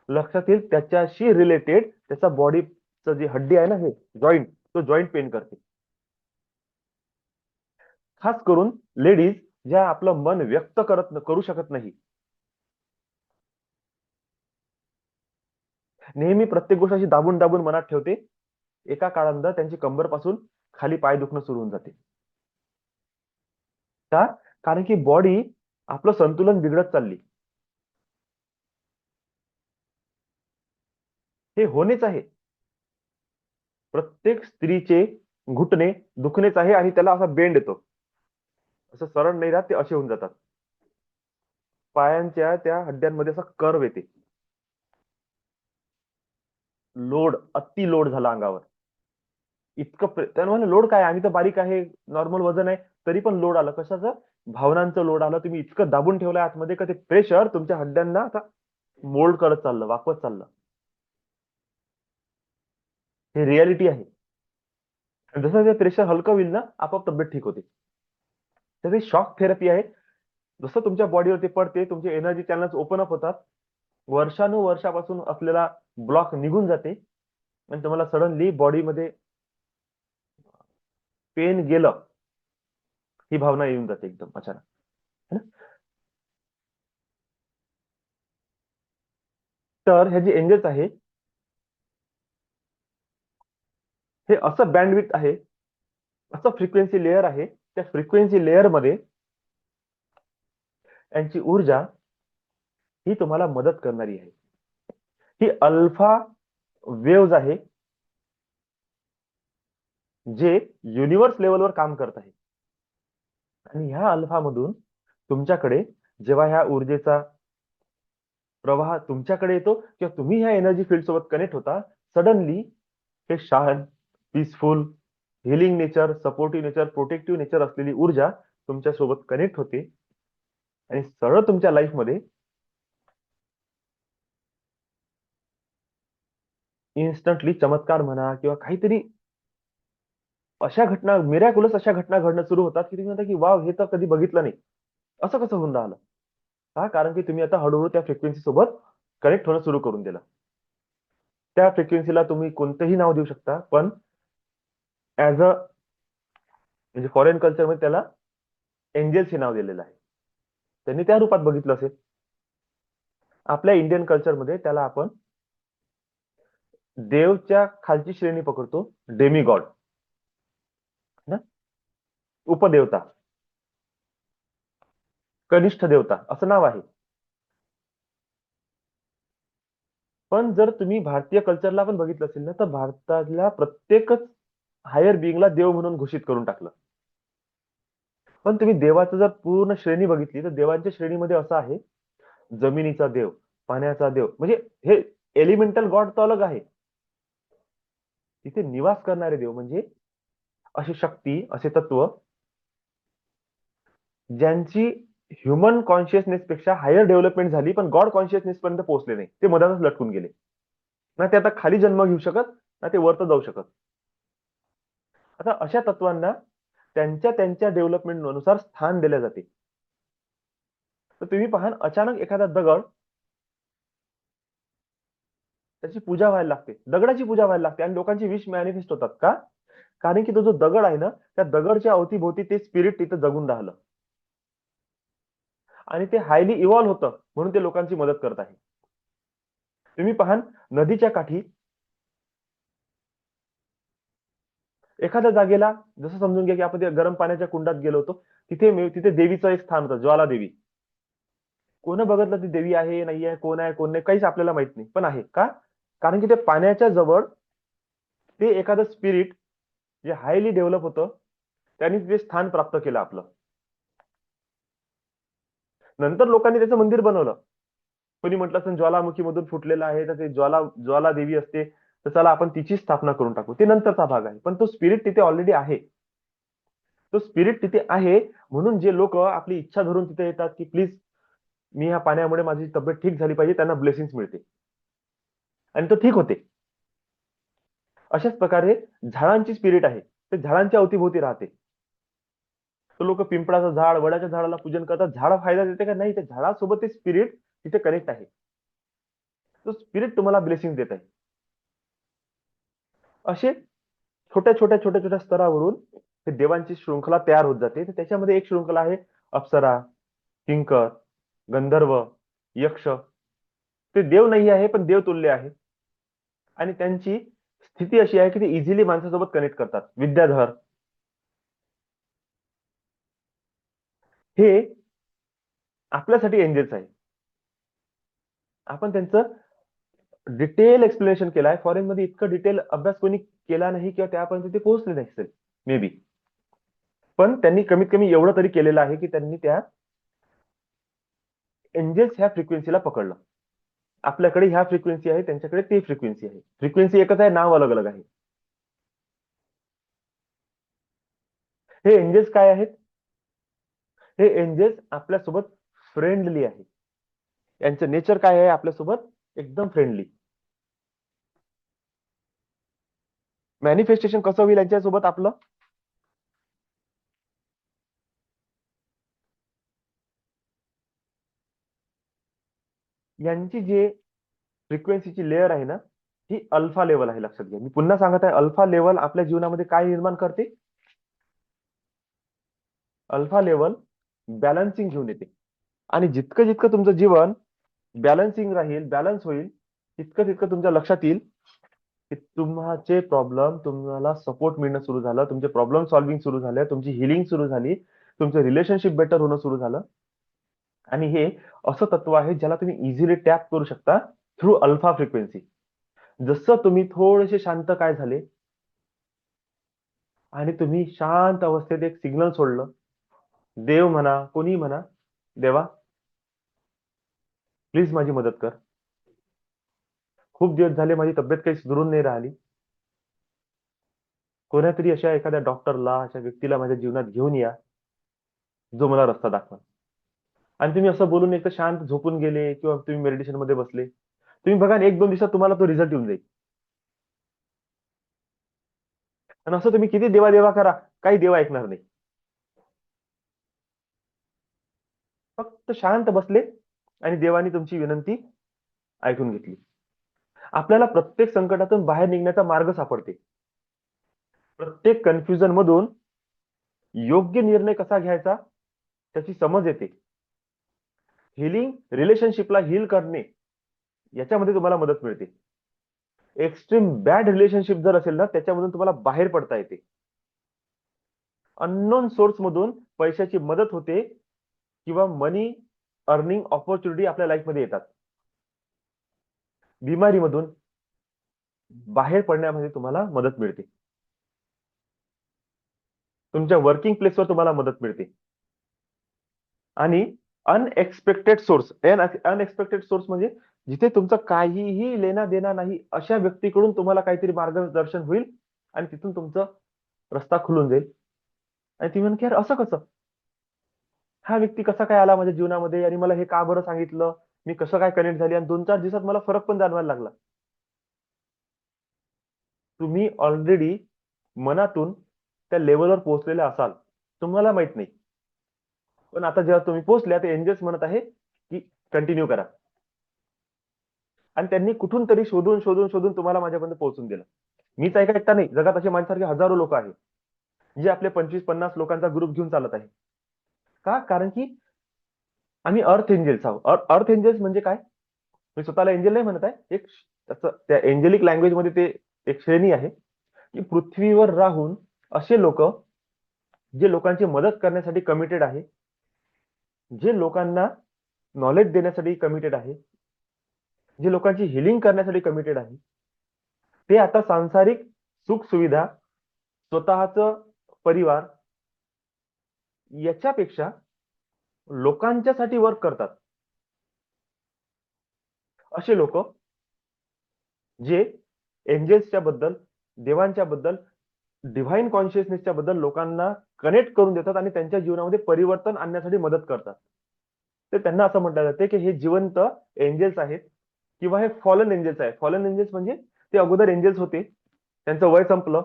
लक्षात येईल त्याच्याशी रिलेटेड त्याचा बॉडीचं जी हड्डी आहे ना, हे जॉईंट, तो जॉईंट पेन करते. खास करून लेडीज ज्या आपलं मन व्यक्त करू शकत नाही, नेहमी प्रत्येक गोष्ट अशी दाबून दाबून मनात ठेवते, एका काळानंतर त्यांची कंबर पासून खाली पाय दुखणं सुरू होऊन जाते. का, कारण की बॉडी आपलं संतुलन बिघडत चालली. हे होणेच आहे. प्रत्येक स्त्रीचे घुटणे दुखणेच आहे आणि त्याला असा बेंड येतो, असं सरळ नाही राहत, ते असे होऊन जातात. पायांच्या त्या हड्ड्यांमध्ये असा कर्व येते. लोड, अति लोड झाला अंगावर. इतकं त्यानं लोड काय, आम्ही तर बारीक आहे, नॉर्मल वजन आहे, तरी पण लोड आलं. कशाचं, भावनांचं लोड आलं. तुम्ही इतकं दाबून ठेवलंय आतमध्ये का ते प्रेशर तुमच्या हड्ड्यांना आता मोल्ड करत चाललं, वाकवत चाललं. हे रियालिटी आहे. जसं ते प्रेशर हलकं होईल ना, आपोआप तब्येत ठीक होते. तर शॉक थेरपी आहे. जसं तुमच्या बॉडीवरती पडते, तुमचे एनर्जी चॅनल्स ओपन अप होतात, वर्षानुवर्षापासून असलेला ब्लॉक निघून जाते आणि तुम्हाला सडनली बॉडीमध्ये पेन गेलं, ही भावना येऊन जाते एकदम अचानक, है ना. तर हे जे एंजल्स आहे, हे असं बँडविड्थ आहे, असं फ्रिक्वेन्सी लेअर आहे. त्या फ्रिक्वेन्सी लेअर मध्ये यांची ऊर्जा ही तुम्हाला मदत करणारी आहे. ही अल्फा वेव्ज आहे, जे युनिव्हर्स लेवलवर काम करत आहे. आणि ह्या अल्फा मधून तुमच्याकडे जेव्हा ह्या ऊर्जेचा प्रवाह तुमच्याकडे येतो किंवा तुम्ही ह्या एनर्जी फील्ड सोबत कनेक्ट होता, सडनली हे शांत, peaceful, healing nature, supportive nature, protective nature असलेली ऊर्जा तुमच्या सोबत कनेक्ट होते आणि सरळ तुमच्या लाईफ मध्ये इन्स्टंटली चमत्कार म्हणा किंवा काहीतरी अशा घटना, मिरॅक्युलस अशा घटना घडणं सुरू होतात की तुम्ही म्हणता की वाव, हे तर कधी बघितलं नाही, असं कसं होऊन राहिलं. का, कारण की तुम्ही आता हळूहळू त्या फ्रिक्वेन्सी सोबत कनेक्ट होणं सुरू करून दिलं. त्या फ्रिक्वेन्सीला तुम्ही कोणतंही नाव देऊ शकता, पण ऍज अ म्हणजे फॉरेन कल्चरमध्ये त्याला एंजेल्स हे नाव दिलेलं आहे. त्यांनी त्या रूपात बघितलं असेल. आपल्या इंडियन कल्चरमध्ये त्याला आपण देवच्या खालची श्रेणी पकडतो, डेमी गॉड ना, उपदेवता, कनिष्ठ देवता असं नाव आहे. पण जर तुम्ही भारतीय कल्चरला पण बघितलं असेल ना, तर भारतातल्या प्रत्येकच हायर बिंगला देव म्हणून घोषित करून टाकलं. पण तुम्ही देवाचं जर पूर्ण श्रेणी बघितली तर देवांच्या श्रेणीमध्ये असं आहे, जमिनीचा देव, पाण्याचा देव, म्हणजे हे एलिमेंटल गॉड तर अलग आहे. तिथे निवास करणारे देव म्हणजे अशी शक्ती, असे तत्व ज्यांची ह्युमन कॉन्शियसनेस पेक्षा हायर डेव्हलपमेंट झाली, पण गॉड कॉन्शियसनेस पर्यंत पोहोचले नाही. ते मधातच लटकून गेले. ना ते आता खाली जन्म घेऊ शकत, ना ते वरत जाऊ शकत. आता अशा तत्वांना त्यांच्या त्यांच्या डेव्हलपमेंट नुसार स्थान दिले जाते. तर तुम्ही पहा, अचानक एखादा दगड, त्याची पूजा व्हायला लागते, दगडाची पूजा व्हायला लागते आणि लोकांची विश मॅनिफेस्ट होतात. का? कारण की तो जो दगड आहे ना, त्या दगडच्या अवतीभोवती ते स्पिरिट तिथं जगून राहिलं आणि ते हायली इव्हॉल्व्ह होतं, म्हणून ते लोकांची मदत करत आहे. तुम्ही पहा, नदीच्या काठी एखाद्या जागेला, जसं समजून घ्या की आपण त्या गरम पाण्याच्या कुंडात गेलो होतो, तिथे देवीचं एक स्थान होतं, ज्वाला देवी. कोण बघितलं ती देवी आहे नाही आहे, कोण आहे कोण नाही, काहीच आपल्याला माहित नाही, पण आहे. का? कारण की ते पाण्याच्या जवळ ते एखादं स्पिरिट जे हायली डेव्हलप होतं, त्यांनी ते स्थान प्राप्त केलं आपलं. नंतर लोकांनी त्याचं मंदिर बनवलं. कोणी म्हटलं असं ज्वालामुखीमधून फुटलेलं आहे, तर ते ज्वाला देवी असते, तर चला आपण तिची स्थापना करून टाकू. ते नंतरचा भाग आहे, पण तो स्पिरिट तिथे ऑलरेडी आहे. तो स्पिरिट तिथे आहे, म्हणून जे लोक आपली इच्छा धरून तिथे येतात की प्लीज मी ह्या पाण्यामुळे माझी तब्येत ठीक झाली पाहिजे, त्यांना ब्लेसिंग्स मिळते आणि तो ठीक होते. अशाच प्रकारे झाडांची स्पिरिट आहे, ते झाडांच्या अवतीभोवती राहते. तो लोक पिंपळाचं झाड, वडाच्या झाडाला पूजन करतात. झाड फायदा देते का? नाही. त्या झाडासोबत ते स्पिरिट तिथे कनेक्ट आहे. तो स्पिरिट तुम्हाला ब्लेसिंग देत आहे. असे छोट्या छोट्या छोट्या छोट्या स्तरावरून ते देवांची शृंखला तयार होत जाते. तर त्याच्यामध्ये एक शृंखला आहे अप्सरा, किंकर, गंधर्व, यक्ष. ते देव नाही आहे, पण देव तुल्य आहे आणि त्यांची स्थिती अशी आहे की ते इझिली माणसासोबत कनेक्ट करतात. विद्याधर हे आपल्यासाठी एंजेल्स आहे. आपण त्यांचं डिटेल एक्सप्लेनेशन केलं आहे. फॉरेन मध्ये इतकं डिटेल अभ्यास कोणी केला नाही किंवा त्यापर्यंत ते पोहोचले नसेल मे बी, पण त्यांनी कमीत कमी एवढं तरी केलेलं आहे की त्यांनी त्या एंजेल्स ह्या फ्रिक्वेन्सीला पकडलं. आपल्याकडे ह्या फ्रिक्वेन्सी आहे, त्यांच्याकडे ती फ्रिक्वेन्सी आहे. फ्रिक्वेन्सी एकच आहे, नाव अलग अलग आहे. हे एंजेल्स काय आहेत? हे एंजेल्स आपल्यासोबत फ्रेंडली आहे. यांचं नेचर काय आहे? आपल्यासोबत एकदम फ्रेंडली. मॅनिफेस्टेशन कसं होईल यांच्यासोबत आपलं? यांची जे फ्रिक्वेन्सीची लेअर आहे ना, ही अल्फा लेवल आहे. लक्षात घ्या, मी पुन्हा सांगत आहे, अल्फा लेवल आपल्या जीवनामध्ये काय निर्माण करते? अल्फा लेवल बॅलन्सिंग घेऊन येते. आणि जितकं जितकं तुमचं जीवन बॅलन्सिंग राहील, बॅलन्स होईल, तितकं तितकं तुमच्या लक्षात येईल की तुमचे प्रॉब्लेम, तुम्हाला सपोर्ट मिळणं सुरू झालं, तुमचे प्रॉब्लेम सॉल्व्हिंग सुरू झाले, तुमची हिलिंग सुरू झाली, तुमचं रिलेशनशिप बेटर होणं सुरू झालं. आणि हे असं तत्व आहे ज्याला तुम्ही इझिली टॅप करू शकता थ्रू अल्फा फ्रिक्वेन्सी. जसं तुम्ही थोडेसे शांत काय झाले आणि तुम्ही शांत अवस्थेत एक सिग्नल सोडलं, देव म्हणा, कोणी म्हणा, देवा प्लीज माझी मदत कर, खूप दिवस झाले माझी तब्येत काही सुधरून नाही राहिली, कोणातरी अशा एखाद्या डॉक्टरला, अशा व्यक्तीला माझ्या जीवनात घेऊन या जो मला रस्ता दाखवा. आणि तुम्ही असं बोलून एक तर शांत झोपून गेले किंवा तुम्ही मेडिटेशन मध्ये बसले, तुम्ही बघा एक दोन दिवसात तुम्हाला तो रिझल्ट येऊन जाईल. आणि असं तुम्ही किती देवा देवा करा, काही देवा ऐकणार नाही. फक्त शांत बसले आणि देवानी तुमची विनंती ऐकून घेतली. आपल्याला प्रत्येक संकटातून बाहेर निघण्याचा मार्ग सापडते. प्रत्येक कन्फ्युजन मधून योग्य निर्णय कसा घ्यायचा त्याची समज येते. हिलिंग रिलेशनशिपला हील करणे याच्यामध्ये तुम्हाला मदत मिळते. एक्स्ट्रीम बॅड रिलेशनशिप जर असेल ना त्याच्यामधून तुम्हाला बाहेर पडता येते. अननोन सोर्स मधून पैशाची मदत होते किंवा मनी अर्निंग ऑपॉर्च्युनिटी आपल्या लाईफमध्ये येतात. बिमारीमधून बाहेर पडण्यामध्ये तुम्हाला मदत मिळते. तुमच्या वर्किंग प्लेसवर तुम्हाला मदत मिळते. आणि अनएक्सपेक्टेड सोर्स, अनएक्सपेक्टेड सोर्स म्हणजे जिथे तुमचं काहीही लेना देना नाही अशा व्यक्तीकडून तुम्हाला काहीतरी मार्गदर्शन होईल आणि तिथून तुमचा रस्ता खुलून जाईल. आणि ती म्हणते, यार असं कसं, हा व्यक्ती कसा काय आला माझ्या जीवनामध्ये आणि मला हे का बरं सांगितलं, मी कसं काय कनेक्ट झाली आणि 2-4 दिवसात मला फरक पण जाणवायला लागला. तुम्ही ऑलरेडी मनातून त्या लेवलवर पोहोचलेले असाल, तुम्हाला माहित नाही. पण आता जेव्हा तुम्ही पोहोचल्या ते एंजल्स म्हणत आहे की कंटिन्यू करा. आणि त्यांनी कुठून तरी शोधून शोधून शोधून तुम्हाला माझ्यापर्यंत पोहोचून दिलं. मीच एकटा नाही, जगात असे माझ्यासारखे हजारो लोक आहेत जे आपले 25-50 लोकांचा ग्रुप घेऊन चालत आहे. का? कारण की आम्ही अर्थ एंजल्स आहोत. अर्थ एंजल्स म्हणजे काय? मी स्वतःला एंजल नाही म्हणत आहे. एक त्या एंजेलिक लँग्वेज मध्ये ते एक श्रेणी आहे की पृथ्वीवर राहून असे लोक जे लोकांची मदत करण्यासाठी कमिटेड आहे, जे लोकांना नॉलेज देण्यासाठी कमिटेड आहे, जे लोकांची हिलिंग करण्यासाठी कमिटेड आहे, ते आता सांसारिक सुख सुविधा, स्वतःच परिवार याच्यापेक्षा लोकांच्यासाठी वर्क करतात. असे लोक जे एंजल्सच्या बद्दल, देवांच्या बद्दल, डिव्हाइन कॉन्शियसनेसच्या बद्दल लोकांना कनेक्ट करून देतात आणि त्यांच्या जीवनामध्ये परिवर्तन आणण्यासाठी मदत करतात. तर त्यांना असं म्हटलं जाते की हे जिवंत एंजल्स आहेत किंवा हे फॉलन एंजल्स आहेत. फॉलन एंजल्स म्हणजे ते अगोदर एंजल्स होते, त्यांचं वय संपलं,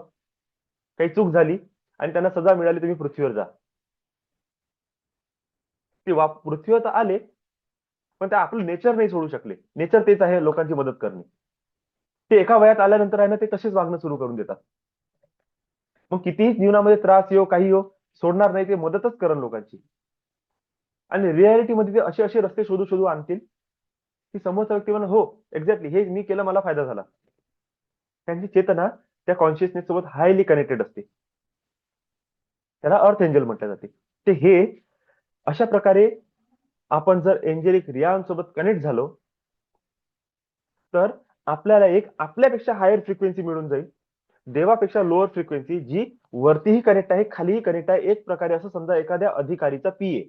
काही चूक झाली आणि त्यांना सजा मिळाली, तुम्ही पृथ्वीवर जा. ते पृथ्वीवर तर आले पण ते आपलं नेचर नाही सोडू शकले. नेचर तेच आहे लोकांची मदत करणे. ते एका वयात आल्यानंतर आहे ना ते तसेच वागणं सुरू करून देतात. मग कितीही जीवनामध्ये त्रास येऊ काही येऊ सोडणार नाही, ते मदतच करण लोकांची. आणि रियालिटीमध्ये ते असे असे रस्ते शोधू शोधू आणतील की समोरचा व्यक्ती म्हणा हो एक्झॅक्टली हे मी केलं, मला फायदा झाला. त्यांची चेतना त्या कॉन्शियसनेस सोबत हायली कनेक्टेड असते. त्याला अर्थ एंजल म्हटलं जाते. ते हे अशा प्रकारे आपण जर एंजेलिक रियांसोबत कनेक्ट झालो तर आपल्याला एक आपल्यापेक्षा हायर फ्रिक्वेन्सी मिळून जाईल, देवापेक्षा लोअर फ्रिक्वेन्सी, जी वरतीही कनेक्ट आहे खालीही कनेक्ट आहे. एक प्रकारे असं समजा एखाद्या अधिकारीचा पीए,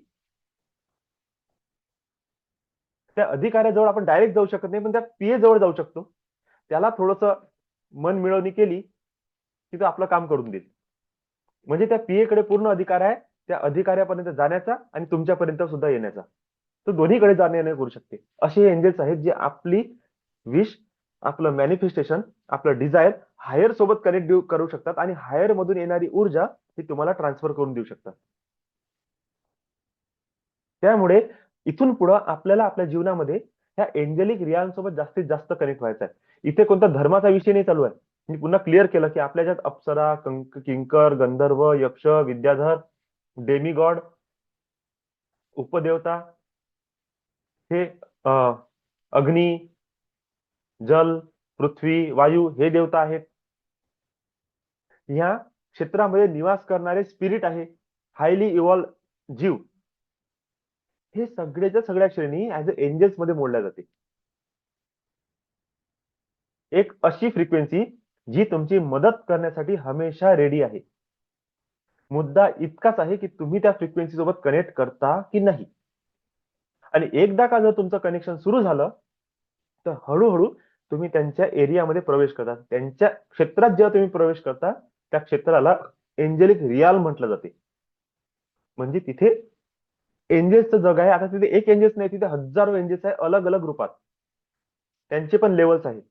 त्या अधिकाऱ्याजवळ आपण डायरेक्ट जाऊ शकत नाही पण त्या पीए जवळ जाऊ शकतो. त्याला थोडस मन मिळवणी केली की तो आपलं काम करून देईल. म्हणजे त्या पीए कडे पूर्ण अधिकार आहे त्या अधिकाऱ्यापर्यंत जाण्याचा आणि तुमच्यापर्यंत सुद्धा येण्याचा. तो दोन्हीकडे जाणे येणे करू शकते. असे एंजल्स आहेत जे आपली विश, आपलं मॅनिफेस्टेशन, आपलं डिझायर हायर सोबत कनेक्ट करू शकतात आणि हायर मधून येणारी ऊर्जा ही तुम्हाला ट्रान्सफर करून देऊ शकतात. त्यामुळे इथून पुढे आपल्याला आपल्या जीवनामध्ये ह्या एंजेलिक रियांसोबत जास्तीत जास्त कनेक्ट व्हायचं आहे. इथे कोणता धर्माचा विषय नाही चालू आहे. मी पुन्हा क्लिअर केलं की आपल्या ज्यात अप्सरा, किंकर, गंधर्व, यक्ष, विद्याधर, डेमिगॉड, उपदेवता, हे अग्नी, जल, पृथ्वी, वायू हे देवता आहेत. ह्या क्षेत्रामध्ये निवास करणारे स्पिरिट आहे, हायली इव्हॉल्व जीव, हे सगळ्याच्या सगळ्या श्रेणी ऍज अ एंजल्स मध्ये मोडल्या जाते. एक अशी फ्रिक्वेन्सी जी तुमची मदत करण्यासाठी हमेशा रेडी आहे. मुद्दा इतकाच आहे की तुम्ही त्या फ्रिक्वेन्सी सोबत कनेक्ट करता की नाही. आणि एकदा का जर तुमचं कनेक्शन सुरू झालं तर हळूहळू तुम्ही त्यांच्या एरियामध्ये प्रवेश करता. त्यांच्या क्षेत्रात जेव्हा तुम्ही प्रवेश करता त्या क्षेत्राला एंजेलिक रियाल म्हटलं जाते. म्हणजे तिथे एंजल्सचं जग आहे. आता तिथे एक एंजल्स नाही, तिथे हजारो एंजल्स आहे अलग अलग रूपात. त्यांचे पण लेवल्स आहेत.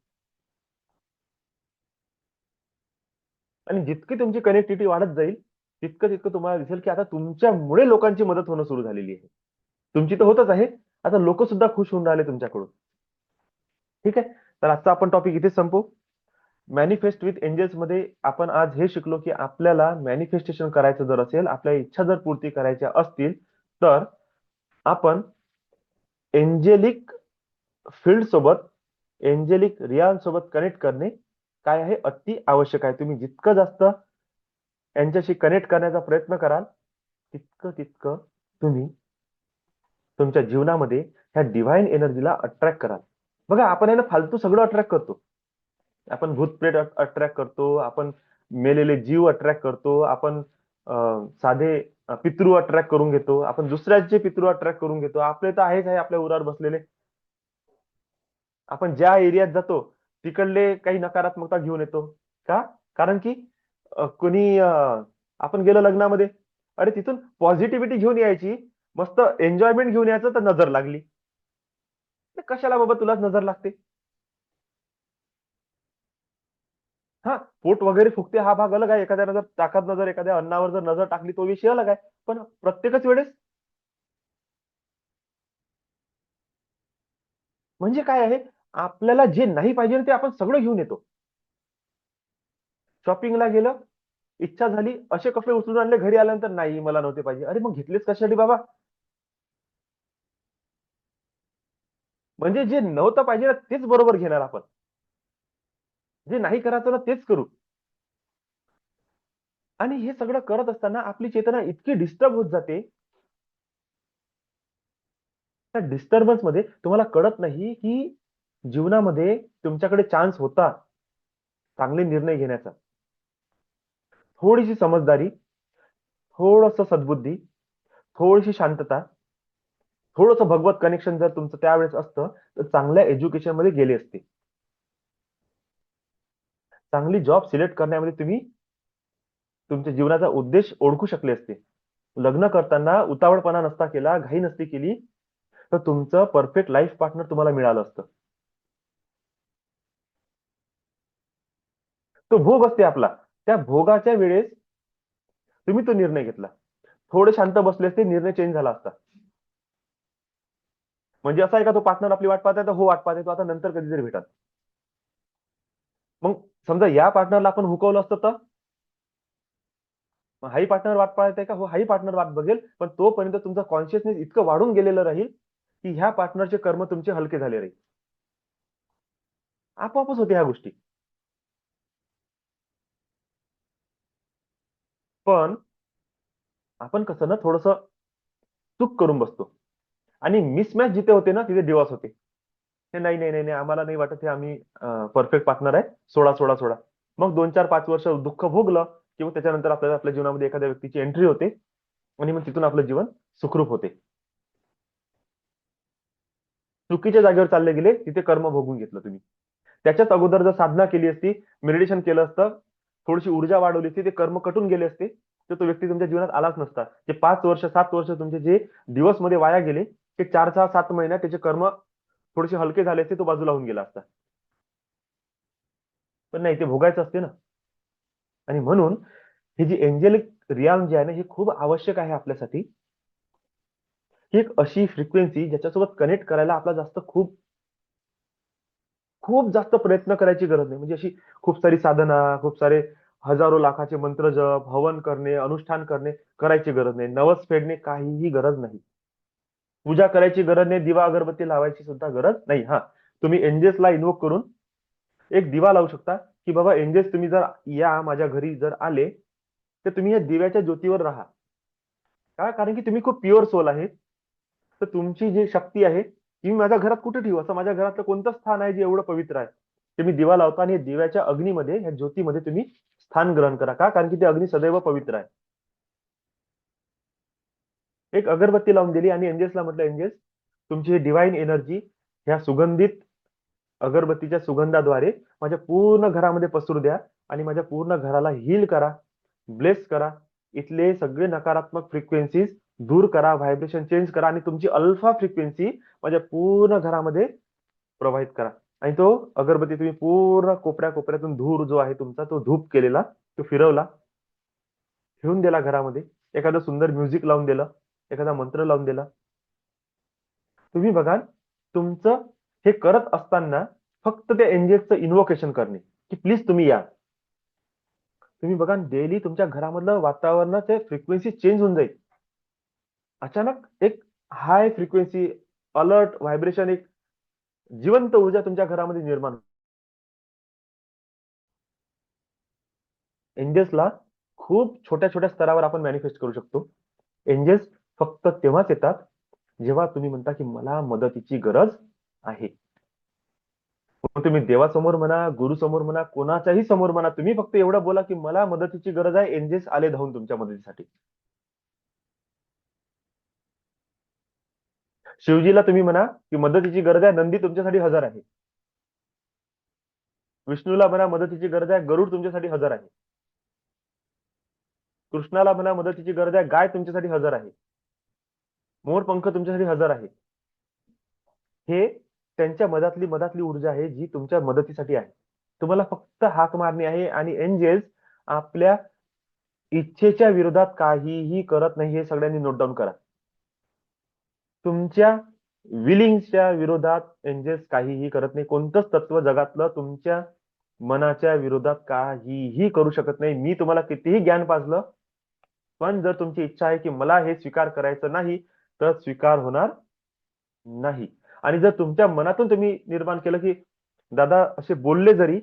आणि जितकी तुमची कनेक्टिव्हिटी वाढत जाईल तितकं तितकं तुम्हाला दिसेल की आता तुमच्यामुळे लोकांची मदत होणं सुरू झालेली आहे. तुमची तर होतच आहे, आता लोक सुद्धा खुश होऊन राहिले तुमच्याकडून. ठीक आहे, तर आजचा आपण टॉपिक इथेच संपू. मॅनिफेस्ट विथ एंजल्स मध्ये आपण आज हे शिकलो की आपल्याला मॅनिफेस्टेशन करायचं जर असेल, आपल्या इच्छा जर पूर्ती करायच्या असतील, तर आपण एंजेलिक फील्ड सोबत, एंजेलिक रियाल सोबत कनेक्ट करणे काय आहे, अति आवश्यक आहे. तुम्ही जितकं जास्त यांच्याशी कनेक्ट करण्याचा प्रयत्न कराल, तितकं तितकं तुम्ही तुमच्या जीवनामध्ये ह्या डिव्हाइन एनर्जीला अट्रॅक्ट कराल. बघा, आपण आहे ना फालतू सगळं अट्रॅक्ट करतो. आपण भूतप्रेत अट्रॅक्ट करतो, आपण मेलेले जीव अट्रॅक्ट करतो, आपण साधे पितृ अट्रॅक्ट करून घेतो, आपण दुसऱ्याचे पितृ अट्रॅक्ट करून घेतो. आपले तर आहेच आहे आपल्या उरावर बसलेले. आपण ज्या एरियात जातो तिकडले काही नकारात्मकता घेऊन येतो. का? कारण की कोणी आपण गेलो लग्नामध्ये, अरे तिथून पॉझिटिव्हिटी घेऊन यायची, मस्त एन्जॉयमेंट घेऊन यायचं, तर नजर लागली. तर कशाला बाबा तुलाच नजर लागते? हा, पोट वगैरे फुगते हा भाग अलग आहे. एखाद्या नजर टाकत, नजर एखाद्या अन्नावर जर नजर टाकली तो विषय अलग आहे. पण प्रत्येकच वेळेस म्हणजे काय आहे, आपल्याला जे नाही पाहिजे ना ते आपण सगळं घेऊन येतो. शॉपिंगला गेलं, इच्छा झाली, असे कपडे उचलून आणले, घरी आल्यानंतर नाही मला नव्हते पाहिजे. अरे मग घेतलेच कशासाठी बाबा? म्हणजे जे नव्हतं पाहिजे ना तेच बरोबर घेणार आपण, जे नाही करायचं ना तेच करू. आणि हे सगळं करत असताना आपली चेतना इतकी डिस्टर्ब होत जाते, त्या डिस्टर्बन्स मध्ये तुम्हाला कळत नाही की जीवनामध्ये तुमच्याकडे चान्स होता चांगले निर्णय घेण्याचा. थोडीशी समजदारी, थोडस सद्बुद्धी, थोडीशी शांतता, थोडंसं भगवत कनेक्शन जर तुमचं त्यावेळेस असतं, तर चांगल्या एज्युकेशन मध्ये गेले असते. चांगली जॉब सिलेक्ट करण्यामध्ये तुम्ही तुमच्या जीवनाचा उद्देश ओळखू शकले असते. लग्न करताना उतावळपणा नसता केला, घाई नसती केली, तर तुमचं परफेक्ट लाईफ पार्टनर तुम्हाला मिळालं असतं. तो भोग असते आपला, त्या भोगाच्या वेळेस तुम्ही तो निर्णय घेतला. थोडे शांत बसले असते, निर्णय चेंज झाला असता. म्हणजे असा आहे का, तो पार्टनर आपली वाट पाहत आहे, तर हो वाट पाहते तो, आता नंतर कधीतरी भेटत. मग समजा या पार्टनरला आपण हुकवलं असतं, तर मग हाही पार्टनर वाट पाहत आहे का? हो, हाही पार्टनर वाट बघेल, पण तोपर्यंत तुमचं कॉन्शियसनेस इतकं वाढून गेलेलं राहील की ह्या पार्टनरचे कर्म तुमचे हलके झाले राहील. आपोआपच होते ह्या गोष्टी. पण आपण कसं ना थोडस चूक करून बसतो, आणि मिसमॅच जिथे होते ना तिथे डिवॉर्स होते. हे नाही नाही नाही नाही, आम्हाला नाही वाटत हे आम्ही परफेक्ट पार्टनर आहे, सोडा सोडा सोडा. मग 2 4 5 वर्ष दुःख भोगलं की मग त्याच्यानंतर आपल्याला आपल्या जीवनामध्ये एखाद्या व्यक्तीची एंट्री होते, आणि मग तिथून आपलं जीवन सुखरूप होते. चुकीच्या जागेवर चालले गेले, तिथे कर्म भोगून घेतलं तुम्ही. त्याच्याच अगोदर जर साधना केली असती, मेडिटेशन केलं असतं, थोडीशी ऊर्जा वाढवली असती, ते कर्म कटून गेले असते, तर तो व्यक्ती तुमच्या जीवनात आलाच नसता. जे 5 वर्ष 7 वर्ष तुमचे जे दिवस मध्ये वाया गेले, ते 4 6 7 महिन्यात त्याचे कर्म थोडेसे हलके झाले असते, तो बाजूला होऊन गेला असता. पण नाही, ते भोगायचं असते ना. आणि म्हणून ही जी एंजेलिक रियाम जी आहे ना, ही खूप आवश्यक आहे आपल्यासाठी. ही एक अशी फ्रिक्वेन्सी ज्याच्यासोबत कनेक्ट करायला आपला जास्त खूप खूप जास्त प्रयत्न करायची गरज नाही. म्हणजे अशी खूप सारी साधना, खूप सारे हजारो लाखाचे मंत्र जप, हवन करणे, अनुष्ठान करणे करायची गरज नाही. नवस फेडणे काहीही गरज नाही. पूजा करायची गरज नाही. दिवा अगरबत्ती लावायची सुद्धा गरज नाही. हा, तुम्ही एंजेल्सला इन्व्होक करून एक दिवा लावू शकता की बाबा एंजेल्स तुम्ही जर या माझ्या घरी जर आले, तर तुम्ही या दिव्याच्या ज्योतीवर राहा. का? कारण की तुम्ही खूप प्युअर सोल आहे. तर तुमची जी शक्ती आहे ती मी माझ्या घरात कुठे ठेवू? असं माझ्या घरातलं कोणतं स्थान आहे जे एवढं पवित्र आहे? तुम्ही दिवा लावता आणि दिव्याच्या अग्नीमध्ये, ह्या ज्योतीमध्ये तुम्ही स्थान ग्रहण करा. का? कारण की ते अग्नी सदैव पवित्र आहे. एक अगरबत्ती लावून दिली आणि एंजेल्सला म्हटलं, एंजेल्स तुमची ही डिव्हाइन एनर्जी ह्या सुगंधित अगरबत्तीच्या सुगंधाद्वारे माझ्या पूर्ण घरामध्ये पसरू द्या, आणि माझ्या पूर्ण घराला हील करा, ब्लेस करा. इथले सगळे नकारात्मक फ्रिक्वेन्सीज दूर करा, व्हायब्रेशन चेंज करा, आणि तुमची अल्फा फ्रिक्वेन्सी माझ्या पूर्ण घरामध्ये प्रवाहित करा. आणि तो अगरबत्ती तुम्ही पूर्ण कोपऱ्या कोपऱ्यातून धूर जो आहे तुमचा, तो धूप केलेला तो फिरवला, ठेवून दिला घरामध्ये. एखादं सुंदर म्युझिक लावून दिलं, एखादा मंत्र लावून दिला. तुम्ही बघाल, तुमचं हे करत असताना फक्त त्या एंजेल्सचं इन्व्होकेशन करणे, की प्लीज तुम्ही या. तुम्ही बघा डेली तुमच्या घरामधलं वातावरणाचे फ्रिक्वेन्सी चेंज होऊन जाईल. अचानक एक हाय फ्रिक्वेन्सी, अलर्ट व्हायब्रेशन, एक जिवंत ऊर्जा तुमच्या घरामध्ये निर्माण. एंजल्सला खूप छोट्या छोट्या स्तरावर आपण मॅनिफेस्ट करू शकतो. एंजल्स फक्त तेव्हाच येतात जेव्हा तुम्ही म्हणता की मला मदतीची गरज आहे. मग तुम्ही देवासमोर म्हणा, गुरुसमोर म्हणा, कोणाच्याही समोर म्हणा, तुम्ही फक्त एवढं बोला की मला मदतीची गरज आहे, एंजल्स आले धावून तुमच्या मदतीसाठी. शिवजीला तुम्ही म्हणा की मदतीची गरज आहे, नंदी तुमच्यासाठी हजर आहे. विष्णूला म्हणा मदतीची गरज आहे, गरुड तुमच्यासाठी हजर आहे. कृष्णाला म्हणा मदतीची गरज आहे, गाय तुमच्यासाठी हजर आहे. मोरपंख तुमच्यासाठी हजर आहे. हे त्यांच्या मधातली मधातली ऊर्जा आहे जी तुमच्या मदतीसाठी आहे. तुम्हाला फक्त हाक मारणी आहे आणि एंजेल्स आपल्या इच्छेच्या विरोधात काहीही करत नाही, हे सगळ्यांनी नोट डाऊन करा. तुमच्या विलिंगच्या विरोधात एंजेल्स काहीही करत नाही. कोणतंच तत्व जगातलं तुमच्या मनाच्या विरोधात काहीही करू शकत नाही. मी तुम्हाला कितीही ज्ञान पाजलं, पण जर तुमची इच्छा आहे की मला हे स्वीकार करायचं नाही, तर स्वीकार होणार नाही. आणि जर तुमच्या मनातून तुम्ही निर्माण केलं की दादा असे बोलले जरी,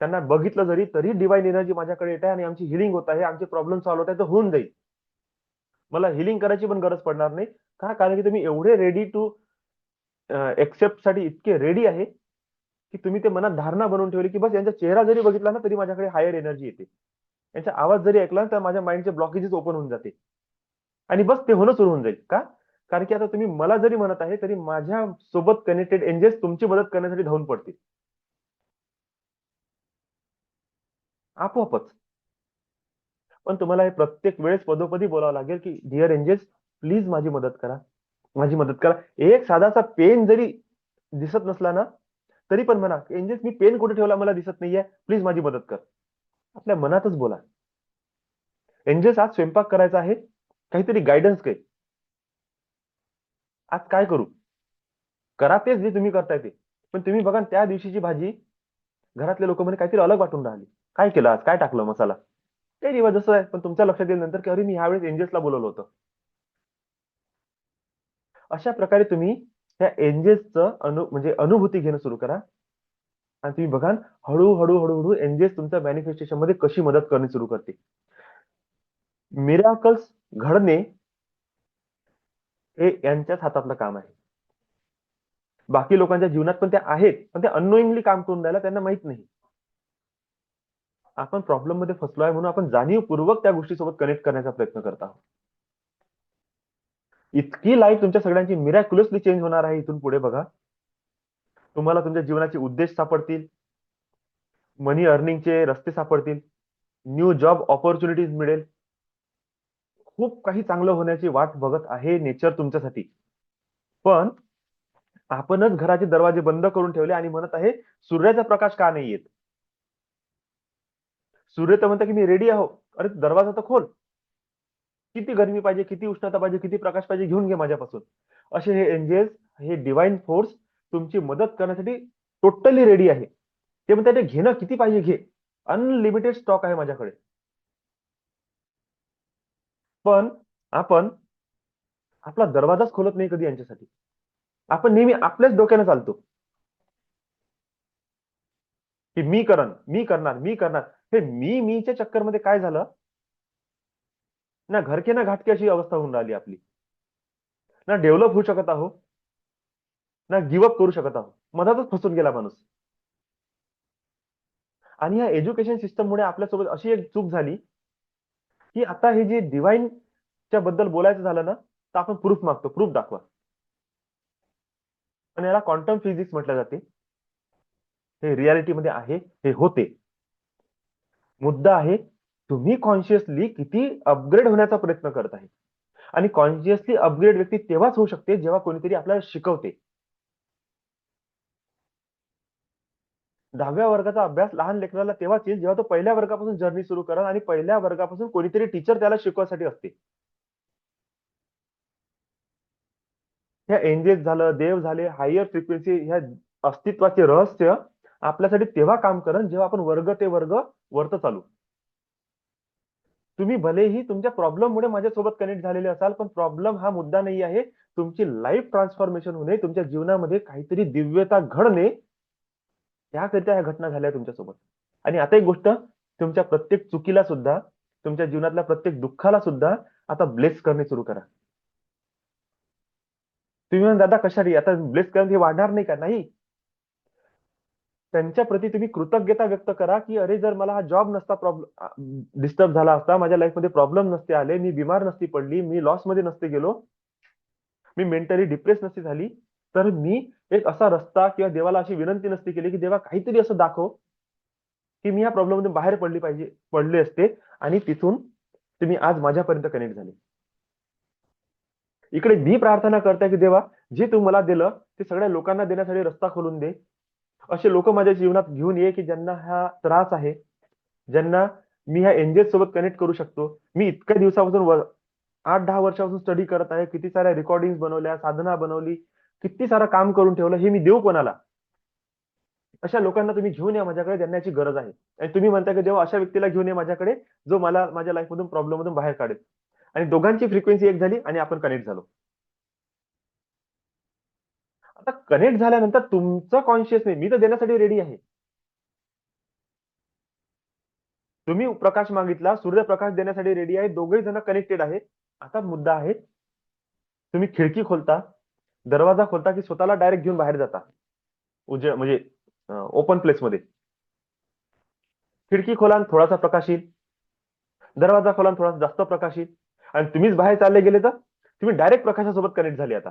त्यांना बघितलं जरी, तरी डिवाइन एनर्जी माझ्याकडे येत आहे आणि आमची हिलिंग होत आहे, आमचे प्रॉब्लेम सॉल्व्ह होत आहे, तर होऊन जाईल. मला हिलिंग करायची पण गरज पडणार नाही. का? कारण की तुम्ही एवढे रेडी टू एक्सेप्ट साठी इतके रेडी आहे की तुम्ही ते मनात धारणा बनवून ठेवली की बस यांचा चेहरा जरी बघितला ना तरी माझ्याकडे हायर एनर्जी येते. यांचा आवाज जरी ऐकला ना तर माझ्या माइंडचे ब्लॉकेजेस ओपन होऊन जाते आणि बस ते होणं सुरू होऊन जाईल. का? कारण की आता तुम्ही मला जरी म्हणत आहे तरी माझ्या सोबत कनेक्टेड एंजल्स तुमची मदत करण्यासाठी धावून पडतील आपोआपच. पण तुम्हाला हे प्रत्येक वेळेस पदोपदी बोलावं लागेल की डिअर एंजल्स प्लीज माझी मदत करा, माझी मदत करा. एक साधासा पेन जरी दिसत नसला ना तरी पण म्हणा एंजल्स मी पेन कुठे ठेवला मला दिसत नाहीये, प्लीज माझी मदत कर. आपल्या मनातच बोला. एंजल्स आज स्वयंपाक करायचा आहे, काहीतरी गायडन्स काही, आज काय करू, करा तेच जे तुम्ही करताय ते. पण तुम्ही बघा त्या दिवशीची भाजी घरातले लोक म्हणे काहीतरी अलग वाटून राहिली, काय केलं आज, काय टाकलं मसाला, ते रिवाज जसं आहे. पण तुमच्या लक्षात येईल नंतर की अरे मी ह्यावेळेस एंजल्सला बोलवलं होतं. अशा प्रकारे तुम्ही त्या एंजल्सचं म्हणजे अनुभूती घेणं सुरू करा आणि तुम्ही बघा हळूहळू हळूहळू एंजल्स तुमच्या मॅनिफेस्टेशन मध्ये कशी मदत करणे सुरू करते. मिराकल्स घडणे हे यांच्याच हातातलं काम आहे. बाकी लोकांच्या जीवनात पण ते आहेत, पण ते अननोईंगली काम करून द्यायला त्यांना माहित नाही. आपण प्रॉब्लेम मध्ये फसलो आहे म्हणून आपण जाणीवपूर्वक त्या गोष्टीसोबत कनेक्ट करण्याचा प्रयत्न करत आहोत. इतकी लाईफ तुमच्या सगळ्यांची मिरॅक्युलसली चेंज होणार आहे इथून पुढे. बघा तुम्हाला तुमच्या जीवनाचे उद्देश सापडतील, मनी अर्निंगचे रस्ते सापडतील, न्यू जॉब ऑपॉर्च्युनिटीज मिळेल, खूप काही चांगलं होण्याची वाट बघत आहे नेचर तुमच्यासाठी. पण आपणच घराचे दरवाजे बंद करून ठेवले आणि म्हणत आहे सूर्याचा प्रकाश का नाही येत. सूर्य तर म्हणता की मी रेडी आहो, अरे दरवाजा तर खोल, किती गरमी पाहिजे, किती उष्णता पाहिजे, किती प्रकाश पाहिजे, घेऊन घे माझ्यापासून. असे हे एंजेल्स, हे डिवाइन फोर्स तुमची मदत करण्यासाठी टोटली रेडी आहे. ते म्हणतात ते घेणं किती पाहिजे घे, अनलिमिटेड स्टॉक आहे माझ्याकडे. पण आपण आपला दरवाजाच खोलत नाही कधी यांच्यासाठी. आपण नेहमी आपल्याच डोक्याने चालतो की मी करन, मी करणार, मी करणार. हे मीच्या चक्करमध्ये काय झालं ना, घरके ना घाटके अशी अवस्था होऊन राहिली आपली. ना डेव्हलप होऊ शकत आहो, ना गिव्हअप करू शकत आहो, मधातच फसून गेला माणूस. आणि या एज्युकेशन सिस्टममुळे आपल्यासोबत अशी एक चूक झाली की आता हे जे डिव्हाइनच्या बद्दल बोलायचं झालं ना तर आपण प्रूफ मागतो, प्रूफ दाखवा. आणि याला क्वांटम फिजिक्स म्हटलं जाते. हे रियालिटीमध्ये आहे, हे होते. मुद्दा आहे तुम्ही कॉन्शियसली किती अपग्रेड होण्याचा प्रयत्न करत आहे. आणि कॉन्शियसली अपग्रेड व्यक्ती तेव्हाच होऊ शकते जेव्हा कोणीतरी आपल्याला शिकवते. 10व्या वर्गाचा अभ्यास लहान लेकराला तेव्हाच येईल जेव्हा तो पहिल्या वर्गापासून जर्नी सुरू करा आणि पहिल्या वर्गापासून कोणीतरी टीचर त्याला शिकवायसाठी असते. ह्या एंजेस झालं, देव झाले, हायर फ्रिक्वेन्सी, ह्या अस्तित्वाचे रहस्य आपल्यासाठी तेव्हा काम करेल जेव्हा आपण वर्ग ते वर्ग वरत चालू. तुम्ही भलेही तुमच्या प्रॉब्लेममुळे माझ्यासोबत कनेक्ट झालेले असाल, पण प्रॉब्लेम हा मुद्दा नाही आहे. तुमची लाईफ ट्रान्सफॉर्मेशन होणे, तुमच्या जीवनामध्ये काहीतरी दिव्यता घडणे, त्याकरिता ह्या घटना झाल्या तुमच्यासोबत. आणि आता एक गोष्ट, तुमच्या प्रत्येक चुकीला सुद्धा, तुमच्या जीवनातल्या प्रत्येक दुःखाला सुद्धा आता ब्लेस करणे सुरू करा. तुम्ही म्हणा, दादा कशासाठी आता ब्लेस करून हे वाढणार नाही का? नाही. त्यांच्या प्रती तुम्ही कृतज्ञता व्यक्त करा, की अरे जर मला हा जॉब नसता डिस्टर्ब झाला असता, माझ्या लाईफमध्ये प्रॉब्लेम नसते आले, मी बिमार नसती पडली, मी लॉस मध्ये नसते गेलो, मी मेंटली डिप्रेस नसती झाली, तर मी एक असा रस्ता किंवा देवाला अशी विनंती नसती केली की देवा काहीतरी असं दाखव की मी या प्रॉब्लेम मध्ये बाहेर पडले असते, आणि तिथून तुम्ही आज माझ्यापर्यंत कनेक्ट झाले. इकडे मी प्रार्थना करताय की देवा, जे तू मला दिलं ते सगळ्या लोकांना देण्यासाठी रस्ता खोलून दे. असे लोक माझ्या जीवनात घेऊन ये की ज्यांना हा त्रास आहे, ज्यांना मी ह्या एंजेल सोबत कनेक्ट करू शकतो. मी इतक्या दिवसापासून 8-10 वर्षापासून स्टडी करत आहे, किती साऱ्या रेकॉर्डिंग बनवल्या, साधना बनवली, किती सारं काम करून ठेवलं, हे मी देऊ कोणाला? अशा लोकांना तुम्ही घेऊन या माझ्याकडे, ज्यांना याची गरज आहे. आणि तुम्ही म्हणता की देवा अशा व्यक्तीला घेऊन ये माझ्याकडे जो मला माझ्या लाईफ मधून प्रॉब्लेम मधून बाहेर काढेल. आणि दोघांची फ्रिक्वेन्सी एक झाली आणि आपण कनेक्ट झालो. आता कनेक्ट झाल्यानंतर तुमचं कॉन्शियस नाही, मी तर देण्यासाठी रेडी आहे. तुम्ही प्रकाश मागितला, सूर्यप्रकाश देण्यासाठी रेडी आहे, दोघेही जण कनेक्टेड आहेत. आता मुद्दा आहे, तुम्ही खिडकी खोलता, दरवाजा खोलता की स्वतःला डायरेक्ट घेऊन बाहेर जाता म्हणजे ओपन प्लेस मध्ये. खिडकी खोला आणि थोडासा प्रकाश येईल, दरवाजा खोला आणि थोडासा जास्त प्रकाश येईल, आणि तुम्हीच बाहेर चालले गेले तर तुम्ही डायरेक्ट प्रकाशासोबत कनेक्ट झाले. आता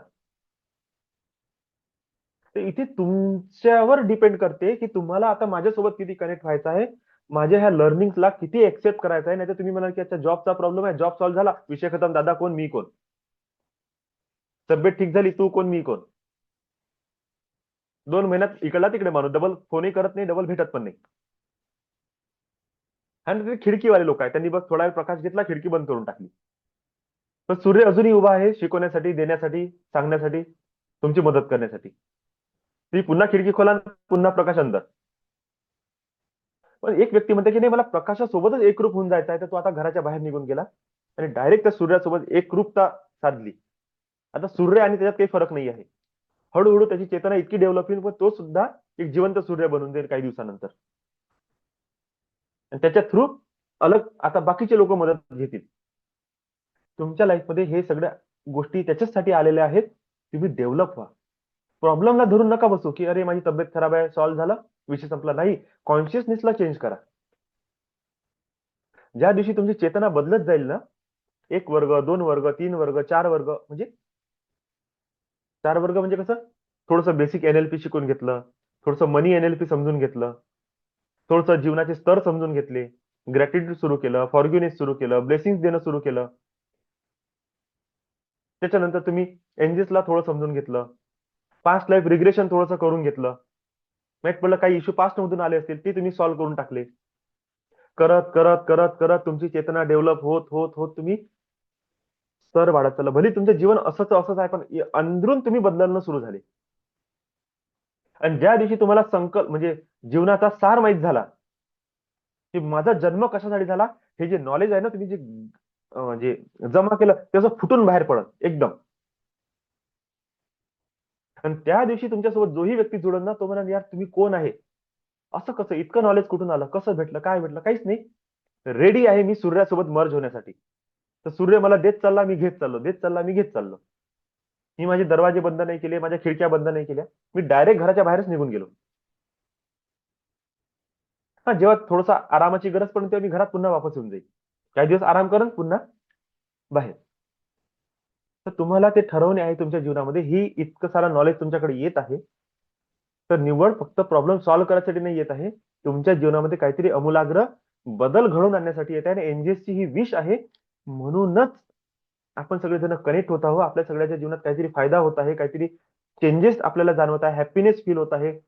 तर इथे तुमच्यावर डिपेंड करते की तुम्हाला आता माझ्यासोबत किती कनेक्ट व्हायचं आहे, माझ्या ह्या लर्निंगला किती एक्सेप्ट करायचं आहे. नाही तर तुम्ही म्हणाल की अच्छा जॉबचा प्रॉब्लेम आहे, जॉब सॉल्व्ह झाला, विषय खतम, दादा कोण मी कोण, तब्येत ठीक झाली, तू कोण मी कोण. 2 महिन्यात इकडला तिकडे माणूस, डबल फोनही करत नाही, डबल भेटत पण नाही. आणि ते खिडकीवाले लोक आहेत, त्यांनी बस थोडा वेळ प्रकाश घेतला, खिडकी बंद करून टाकली. पण सूर्य अजूनही उभा आहे, शिकवण्यासाठी, देण्यासाठी, सांगण्यासाठी, तुमची मदत करण्यासाठी. ती पुन्हा खिडकी खोला, पुन्हा प्रकाश अंदर. पण एक व्यक्ती म्हणते की नाही, मला प्रकाशासोबतच एकरूप होऊन जायचं आहे, तर तो आता घराच्या बाहेर निघून गेला आणि डायरेक्ट त्या सूर्यासोबत एकरूपता साधली. आता सूर्य आणि त्याच्यात काही फरक नाही आहे. हळूहळू त्याची चेतना इतकी डेव्हलप होईल, पण तो सुद्धा एक जिवंत सूर्य बनून जाईल काही दिवसानंतर. आणि त्याच्या थ्रू अलग आता बाकीचे लोक मदत घेतील. तुमच्या लाईफमध्ये हे सगळ्या गोष्टी त्याच्यासाठी आलेल्या आहेत, तुम्ही डेव्हलप व्हा. प्रॉब्लेमला धरून नका बसू की अरे माझी तब्येत खराब आहे, सॉल्व्ह झालं, विषय संपला. नाही, कॉन्शियसनेसला चेंज करा. ज्या दिवशी तुमची चेतना बदलत जाईल ना, 1 वर्ग, 2 वर्ग, 3 वर्ग, 4 वर्ग, म्हणजे 4 वर्ग म्हणजे कसं, थोडंसं बेसिक एनएलपी शिकून घेतलं, थोडंसं मनी एनएलपी समजून घेतलं, थोडंसं जीवनाचे स्तर समजून घेतले, ग्रॅटिट्यूड सुरू केलं, फॉरगिव्हनेस सुरू केलं, ब्लेसिंग देणं सुरू केलं. त्याच्यानंतर तुम्ही एंजेसला थोडं समजून घेतलं, पास्ट लाईफ रिग्रेशन थोडंसं करून घेतलं, माहित पडलं काही इश्यू पास्ट मधून आले असतील, ते तुम्ही सॉल्व्ह करून टाकले. करत करत करत करत तुमची चेतना डेव्हलप होत होत होत तुम्ही स्तर वाढत चाललं. भले तुमचं जीवन असंच आहे, पण अंदरून तुम्ही बदलणं सुरू झाले. आणि ज्या दिवशी तुम्हाला संकल्प म्हणजे जीवनाचा सार माहीत झाला की माझा जन्म कशासाठी झाला, हे जे नॉलेज आहे ना, तुम्ही जे जमा केलं त्याचं फुटून बाहेर पडत एकदम. आणि त्या दिवशी तुमच्यासोबत जोही व्यक्ती जुळल ना, तो म्हणाल यार तुम्ही कोण आहे, असं कसं, इतकं नॉलेज कुठून आलं, कसं भेटलं, काय भेटलं, काहीच नाही. रेडी आहे मी सूर्यासोबत मर्ज होण्यासाठी. तर सूर्य मला देत चालला, मी घेत चाललो, देत चालला, मी घेत चाललो. मी माझे दरवाजे बंद नाही केले, माझ्या खिडक्या बंद नाही केल्या, मी डायरेक्ट घराच्या बाहेरच निघून गेलो. हा, जेव्हा थोडासा आरामाची गरज पडेल तेव्हा मी घरात पुन्हा वापस येऊन जाईल, काही दिवस आराम करून पुन्हा बाहेर. तर तुम्हाला ते ठरवणे आहे तुमच्या जीवनामध्ये. ही इतकं सारं नॉलेज तुमच्याकडे येत आहे, तर निवड फक्त प्रॉब्लेम सॉल्व्ह करण्यासाठी नाही येत आहे, तुमच्या जीवनामध्ये काहीतरी अमूलाग्र बदल घडवून आणण्यासाठी येत आहे. आणि एनजीएसची ही विश आहे, म्हणूनच आपण सगळेजण कनेक्ट होत आहोत. आपल्या सगळ्याच्या जीवनात काहीतरी फायदा होत आहे, काहीतरी चेंजेस आपल्याला जाणवत आहे, हॅपीनेस फील होत आहे,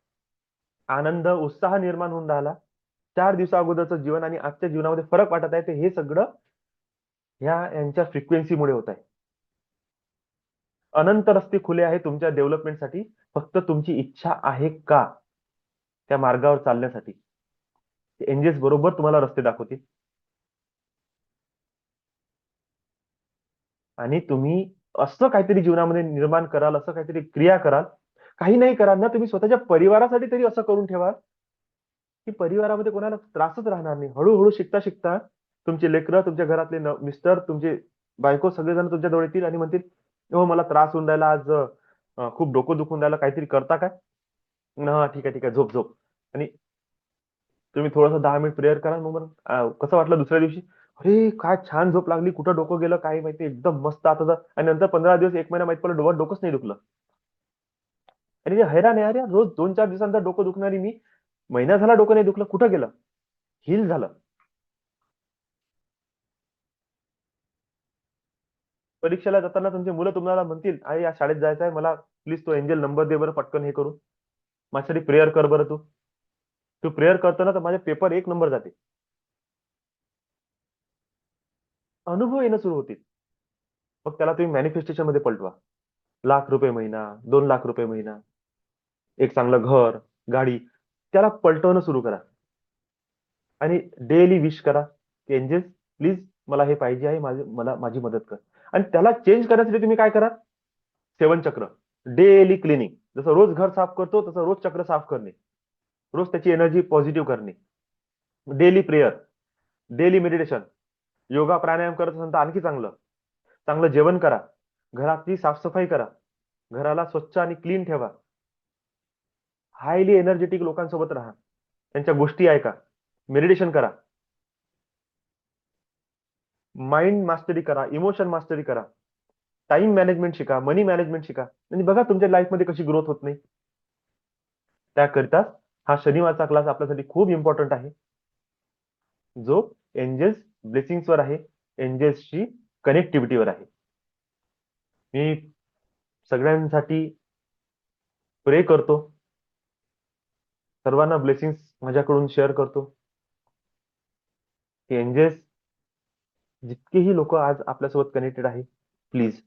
आनंद उत्साह निर्माण होऊन राहिला. 4 दिवसा अगोदरचं जीवन आणि आजच्या जीवनामध्ये फरक वाटत आहे, ते हे सगळं यांच्या फ्रिक्वेन्सीमुळे होत आहे. अनंत रस्ते खुले आहे तुमच्या डेव्हलपमेंटसाठी, फक्त तुमची इच्छा आहे का? त्या मार्गावर चालण्यासाठी एंजेल्स बरोबर तुम्हाला रस्ते दाखवतील. आणि तुम्ही असं काहीतरी जीवनामध्ये निर्माण कराल, असं काहीतरी क्रिया कराल, काही नाही कराल ना, तुम्ही स्वतःच्या परिवारासाठी तरी असं करून ठेवा की परिवारामध्ये कोणाला त्रासच राहणार नाही. हळूहळू शिकता शिकता तुमचे लेकरं, तुमच्या घरातले मिस्टर, तुमचे बायको सगळेजण तुमच्या जवळ येतील आणि म्हणतील, हो मला त्रास होऊन राहिला आज, खूप डोकं दुखून राहिलं, काहीतरी करता काय? ना ठीक आहे ठीक आहे, झोप झोप. आणि तुम्ही थोडंसं 10 मिनिट प्रेयर करा, मग कसं वाटलं दुसऱ्या दिवशी, अरे काय छान झोप लागली, कुठं डोकं गेलं काय माहिती, एकदम मस्त आता आणि नंतर 15 दिवस 1 महिना माहित पडलं डोकंच नाही दुखलं. आणि ते हैराण आहे, अरे रोज 2-4 दिवसांचा डोकं दुखणारी मी, महिना झाला डोकं नाही दुखलं, कुठं गेलं? हील झालं. परीक्षेला जाताना तुमची मुलं तुम्हाला म्हणतील, आई या शाळेत जायचं आहे, मला प्लीज तो एंजल नंबर दे बरं पटकन हे करून, माझ्यासाठी प्रेयर कर बरं तू. तू प्रेयर करतो ना तर माझे पेपर 1 नंबर जाते. अनुभव येणं सुरू होतील. मग त्याला तुम्ही मॅनिफेस्टेशन मध्ये पलटवा. ₹1,00,000 महिना, ₹2,00,000 महिना, एक चांगलं घर, गाडी, त्याला पलटवणं सुरू करा. आणि डेली विश करा की एंजल्स प्लीज मला हे पाहिजे आहे, मला माझी मदत कर. आणि त्याला चेंज करण्यासाठी तुम्ही काय करा, 7 चक्र, डेली क्लिनिंग. जसं रोज घर साफ करतो तसं रोज चक्र साफ करणे, रोज त्याची एनर्जी पॉझिटिव्ह करणे, daily prayer, daily meditation, yoga pranayama करत असाल तर आणखी चांगलं. चांगलं जेवण करा, घरातली साफसफाई करा, घराला स्वच्छ आणि क्लीन ठेवा, हायली एनर्जेटिक लोकांसोबत राहा, त्यांच्या गोष्टी ऐका, मेडिटेशन करा, माइंड मास्टरी करा, इमोशन मास्टरी करा, टाइम मॅनेजमेंट शिका, मनी मॅनेजमेंट शिका. आणि बघा तुमच्या लाईफमध्ये कशी ग्रोथ होत नाही. त्याकरिता हा शनिवारचा क्लास आपल्यासाठी खूप इम्पॉर्टंट आहे, जो एंजल्स ब्लेसिंग्सवर आहे, एंजल्सची कनेक्टिव्हिटीवर आहे. मी सगळ्यांसाठी प्रे करतो, सर्वांना ब्लेसिंग्स माझ्याकडून शेअर करतो की एंजल्स जितकेही लोक आज आपल्यासोबत कनेक्टेड आहे, प्लीज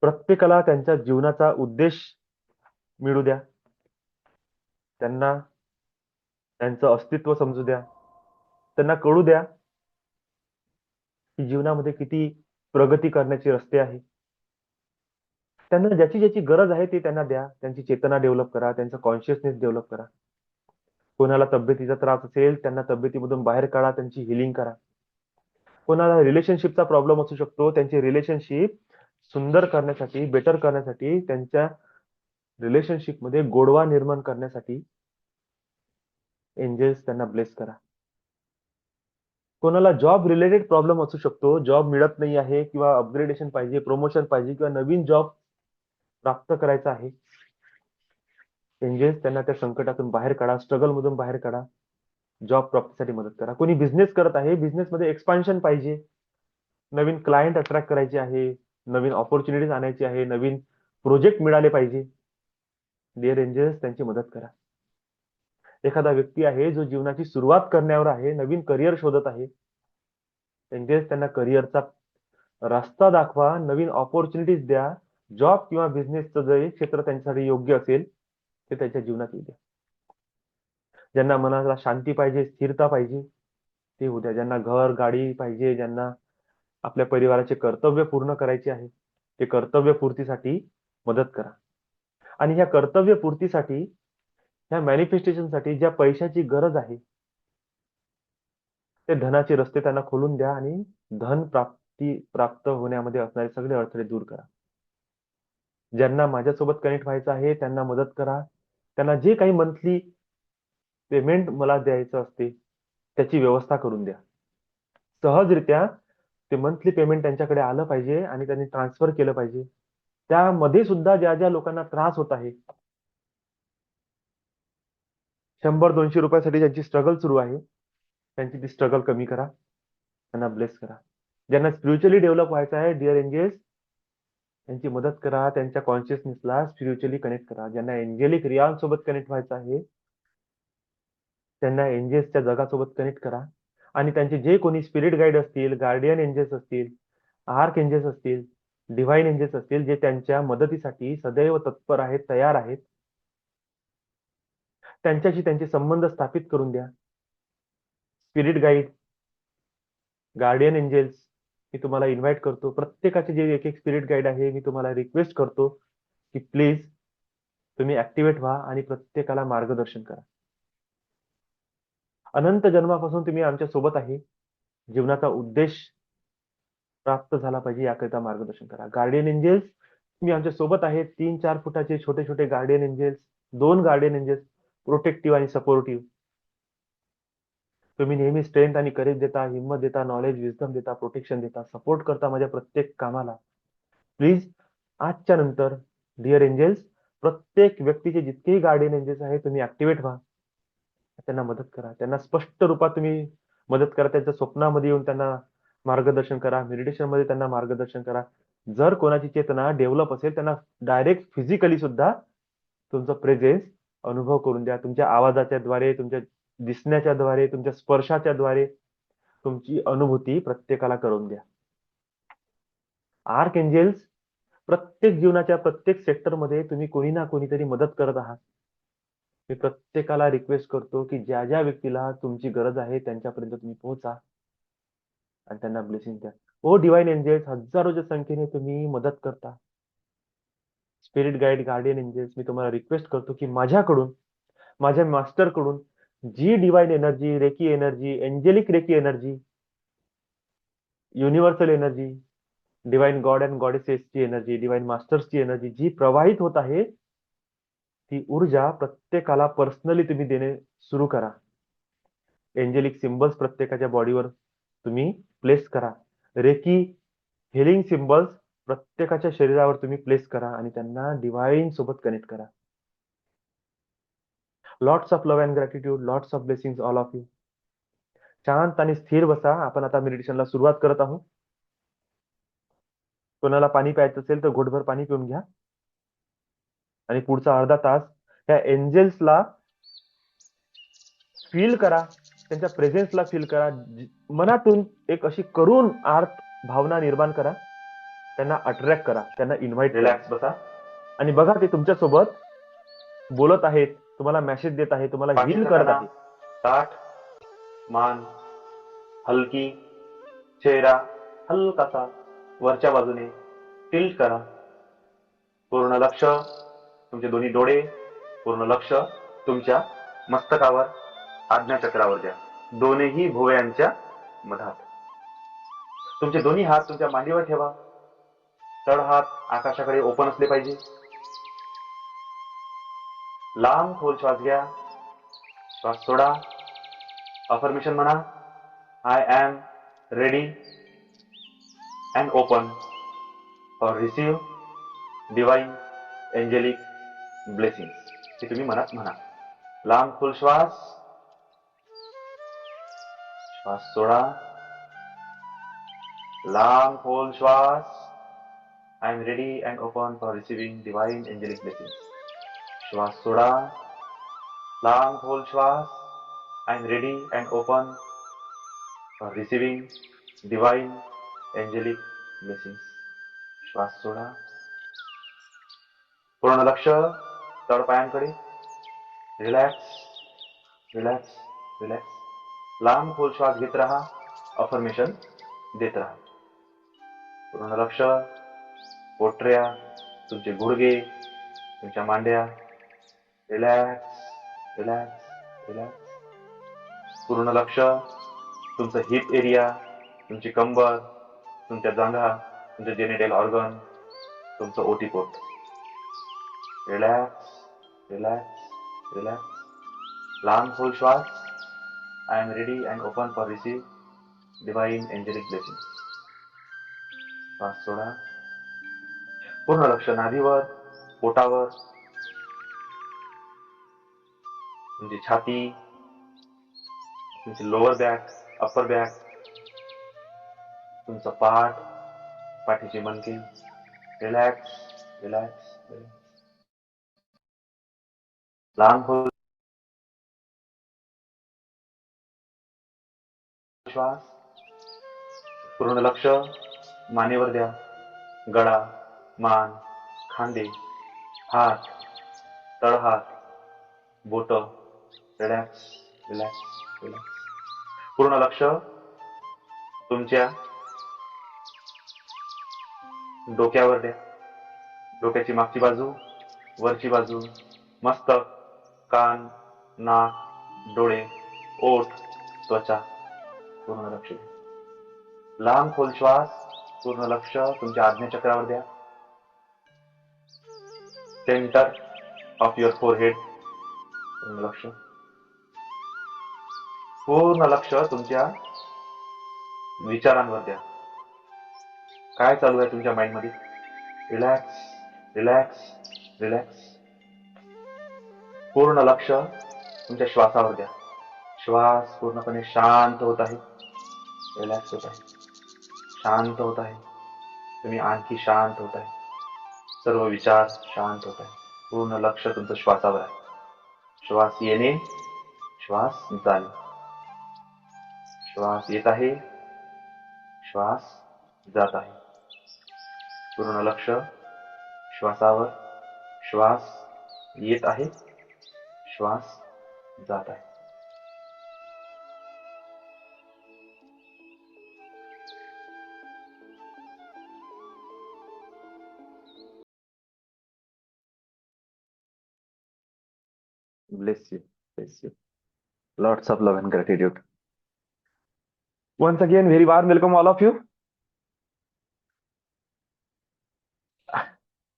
प्रत्येकाला त्यांच्या जीवनाचा उद्देश मिळू द्या, त्यांना त्यांचं अस्तित्व समजू द्या, त्यांना कळू द्या की जीवनामध्ये किती प्रगती करण्याचे रस्ते आहे. त्यांना ज्याची ज्याची गरज आहे ते त्यांना द्या, त्यांची चेतना डेव्हलप करा, त्यांचा कॉन्शियसनेस डेव्हलप करा. कोणाला तब्येतीचा त्रास असेल त्यांना तब्येतीमधून बाहेर काढा, त्यांची हिलिंग करा. कोणाला रिलेशनशिपचा प्रॉब्लेम असू शकतो, त्यांची रिलेशनशिप सुंदर करण्यासाठी, बेटर करण्यासाठी, त्यांच्या रिलेशनशिप मध्ये गोडवा निर्माण करण्यासाठी एंजल्स त्यांना ब्लेस करा. कोणाला जॉब रिलेटेड प्रॉब्लेम असू शकतो, जॉब मिळत नाही आहे किंवा अपग्रेडेशन पाहिजे, प्रमोशन पाहिजे किंवा नवीन जॉब प्राप्त करायचा आहे, एंजल्स त्यांना त्या संकटातून बाहेर काढा, स्ट्रगल मधून बाहेर काढा, जॉब प्राप्तीसाठी मदत करा. कोणी बिझनेस करत आहे, बिझनेस मध्ये एक्सपान्शन पाहिजे, नवीन क्लायंट अट्रॅक्ट करायचे आहे, नवीन ऑपॉर्च्युनिटीज आणायची आहे, नवीन प्रोजेक्ट मिळाले पाहिजे, डिअर एंजल्स त्यांची मदत करा. एखादा व्यक्ती आहे जो जीवनाची सुरुवात करण्यावर आहे, नवीन करिअर शोधत आहे, एंजल्स त्यांना करिअरचा रस्ता दाखवा, नवीन ऑपॉर्च्युनिटीज द्या, जॉब किंवा बिझनेसचं जे क्षेत्र त्यांच्यासाठी योग्य असेल ते त्यांच्या जीवनात येऊ द्या. ज्यांना मनाला शांती पाहिजे, स्थिरता पाहिजे, ते होऊ द्या. ज्यांना घर गाडी पाहिजे, ज्यांना आपल्या परिवाराचे कर्तव्य पूर्ण करायचे आहे, ते कर्तव्य पूर्तीसाठी मदत करा. आणि ह्या कर्तव्य पूर्तीसाठी, ह्या मॅनिफेस्टेशनसाठी ज्या पैशाची गरज आहे, ते धनाचे रस्ते त्यांना खोलून द्या आणि धन प्राप्त होण्यामध्ये असणारे सगळे अडथळे दूर करा. ज्यांना माझ्यासोबत कनेक्ट व्हायचं आहे त्यांना मदत करा. त्यांना जे काही मंथली पेमेंट मला द्यायचं असते त्याची व्यवस्था करून द्या. सहजरित्या ते मंथली पेमेंट त्यांच्याकडे आलं पाहिजे आणि त्यांनी ट्रान्सफर केलं पाहिजे. त्यामध्ये सुद्धा ज्या ज्या लोकांना त्रास होत आहे, 100-200 रुपयासाठी ज्यांची स्ट्रगल सुरू आहे, त्यांची ती स्ट्रगल कमी करा, त्यांना ब्लेस करा. ज्यांना स्पिरिच्युअली डेव्हलप व्हायचं आहे, डिअर एंजल्स त्यांची मदत करा, त्यांच्या कॉन्शियसनेसला स्पिरिच्युअली कनेक्ट करा. ज्यांना एंजेलिक रियालसोबत कनेक्ट व्हायचं आहे त्यांना एंजल्सच्या जगासोबत कनेक्ट करा. आणि त्यांचे जे कोणी स्पिरिट गाईड असतील, गार्डियन एंजल्स असतील, आर्क एंजल्स असतील, डिव्हाइन एंजल्स असतील, जे त्यांच्या मदतीसाठी सदैव तत्पर आहेत, तयार आहेत, त्यांच्याशी त्यांचे संबंध स्थापित करून द्या. स्पिरिट गाईड, गार्डियन एंजेल्स मी तुम्हाला इन्व्हाइट करतो. प्रत्येकाचे जे एक एक स्पिरिट गाईड आहे, मी तुम्हाला रिक्वेस्ट करतो की प्लीज तुम्ही ऍक्टिव्हेट व्हा आणि प्रत्येकाला मार्गदर्शन करा. अनंत जन्मापासून तुम्ही आमच्या सोबत आहे. जीवनाचा उद्देश प्राप्त झाला पाहिजे याकरिता मार्गदर्शन करा. गार्डियन एंजेल्स तुम्ही आमच्या सोबत आहेत. 3-4 फुटाचे छोटे छोटे guardian angels, 2 guardian angels, protective आणि सपोर्टिव्ह. तुम्ही नेहमी स्ट्रेंथ आणि करेज देता, हिंमत देता, नॉलेज विजडम देता, प्रोटेक्शन देता, सपोर्ट करता माझ्या प्रत्येक कामाला. प्लीज आजच्या नंतर डिअर एंजेल्स, प्रत्येक व्यक्तीचे जितकेही गार्डियन एंजेल्स आहेत तुम्ही ऍक्टिव्हेट व्हा. त्यांना मदत करा. त्यांना स्पष्ट रूपात तुम्ही मदत करा. त्यांच्या स्वप्नामध्ये येऊन त्यांना मार्गदर्शन करा. मेडिटेशन मध्ये त्यांना मार्गदर्शन करा. जर कोणाची चेतना डेव्हलप असेल त्यांना डायरेक्ट फिजिकली सुद्धा तुमचा प्रेझेन्स अनुभव करून द्या. तुमच्या आवाजाच्या द्वारे, तुमच्या दिसण्याच्या द्वारे, तुमच्या स्पर्शाच्या द्वारे तुमची अनुभूती प्रत्येकाला करून द्या. आर्क एंजेल्स, प्रत्येक जीवनाच्या प्रत्येक सेक्टरमध्ये तुम्ही कोणी ना कोणीतरी मदत करत आहात. मी प्रत्येकाला रिक्वेस्ट करतो की ज्या ज्या व्यक्तीला तुमची गरज आहे त्यांच्यापर्यंत तुम्ही पोहोचा आणि त्यांना ब्लेसिंग द्या. ओ डिवाइन एंजेल्स, हजारोच्या संख्येने तुम्ही मदत करता. स्पिरिट गाईड, गार्डियन एंजेल्स, मी तुम्हाला रिक्वेस्ट करतो की माझ्याकडून, माझ्या मास्टरकडून जी divine energy, reiki energy, angelic reiki energy, universal energy, divine god and गॉडेसेसची एनर्जी, डिवाइन मास्टर्सची एनर्जी जी प्रवाहित होत आहे, ती ऊर्जा प्रत्येकाला पर्सनली तुम्ही देणे सुरू करा. एंजेलिक सिम्बल्स प्रत्येकाच्या बॉडीवर तुम्ही प्लेस करा. रेकी हिलिंग सिम्बल्स प्रत्येकाच्या शरीरावर तुम्ही प्लेस करा आणि त्यांना डिवाइन सोबत कनेक्ट करा. Lots of love and gratitude, lots of blessings all of you. शांत आणि स्थिर बसा. आपण आता मेडिटेशनला सुरुवात करत आहोत. कोणाला पाणी प्यायचं असेल तर घोटभर पाणी पिऊन घ्या आणि पुढचा अर्धा तास त्या एंजेल्सला फील करा, त्यांच्या प्रेझेन्सला फील करा. मनातून एक अशी करुण आर्त भावना निर्माण करा. त्यांना अट्रॅक्ट करा, त्यांना इन्व्हाइट. रिलॅक्स बसा आणि बघा ते तुमच्या सोबत बोलत आहेत, तुम्हाला मेसेज देत आहे, तुम्हाला हील करत आहे. ताठ मान हलकी, चेहरा हलकासा वरच्या बाजूने टिल्ट करा. पूर्ण लक्ष तुमचे दोन्ही डोळे, पूर्ण लक्ष तुमच्या मस्तकावर, आज्ञाचक्रावर द्या. दोन्ही भुवयांच्या मधात. तुमचे दोन्ही हात तुमच्या मांडीवर ठेवा. तळ हात आकाशाकडे ओपन असले पाहिजे. लांब खोल श्वास घ्या, श्वास सोडा. अफर्मेशन म्हणा, I am ready and open for receive divine angelic blessings. हे तुम्ही मनात म्हणा. लांब खोल श्वास, श्वास सोडा. लांब खोल श्वास. I am ready and open for receiving divine angelic blessings. श्वास सोडा. लांब खोल श्वास. I am ready and open for receiving divine angelic blessings. श्वास सोडा. पूर्ण लक्ष तळपायांकडे. Relax relax relax. लांब खोल श्वास घेत राहा. अफर्मेशन देत राहा. पूर्ण लक्ष पोटऱ्या, तुमचे गुडघे, तुमच्या मांड्या. Relax relax relax. पूर्ण लक्ष तुमचं हिप एरिया, तुमची कंबर, तुमच्या जांघा, तुमचे जेनिटल ऑर्गन, तुमचं ओटीपोट. Relax relax relax. लांब खोल श्वास. I am ready and open for receive divine angelic blessings. श्वास सोडा. पूर्ण लक्ष नाभीवर, पोटावर, तुमची छाती, तुमची लोअर बॅक, अप्पर बॅक, तुमचं पाठ, पाठीची मणके. Relax relax relax. लांब खोल श्वास. पूर्ण लक्ष मानेवर द्या. गळा, मान, खांदे, हात, तळहात, बोट, रिलॅक्स रिलॅक्स रिलॅक्स. पूर्ण लक्ष तुमच्या डोक्यावर द्या. डोक्याची मागची बाजू, वरची बाजू, मस्तक, कान, नाक, डोळे, ओठ, त्वचा. पूर्ण लक्ष द्या. लांब खोल श्वास. पूर्ण लक्ष तुमच्या आज्ञाचक्रावर द्या. Centre of your forehead. पूर्ण लक्ष. पूर्ण लक्ष तुमच्या विचारांवर द्या. काय चालू आहे तुमच्या माइंड मध्ये? Relax relax relax. पूर्ण लक्ष तुमच्या श्वासावर द्या. श्वास पूर्णपणे शांत होत आहे, रिलॅक्स होत आहे, शांत होत आहे. तुम्ही आणखी शांत होत आहे. सर्व विचार शांत होत आहे. पूर्ण लक्ष तुमचं श्वासावर आहे. श्वास येणे, श्वास जाणे. श्वास येत आहे, श्वास जात आहे. पूर्ण लक्ष श्वासावर. श्वास येत आहे, श्वास जात आहे. Bless you, bless you. Lots of love and gratitude. Once again, very warm welcome all of you.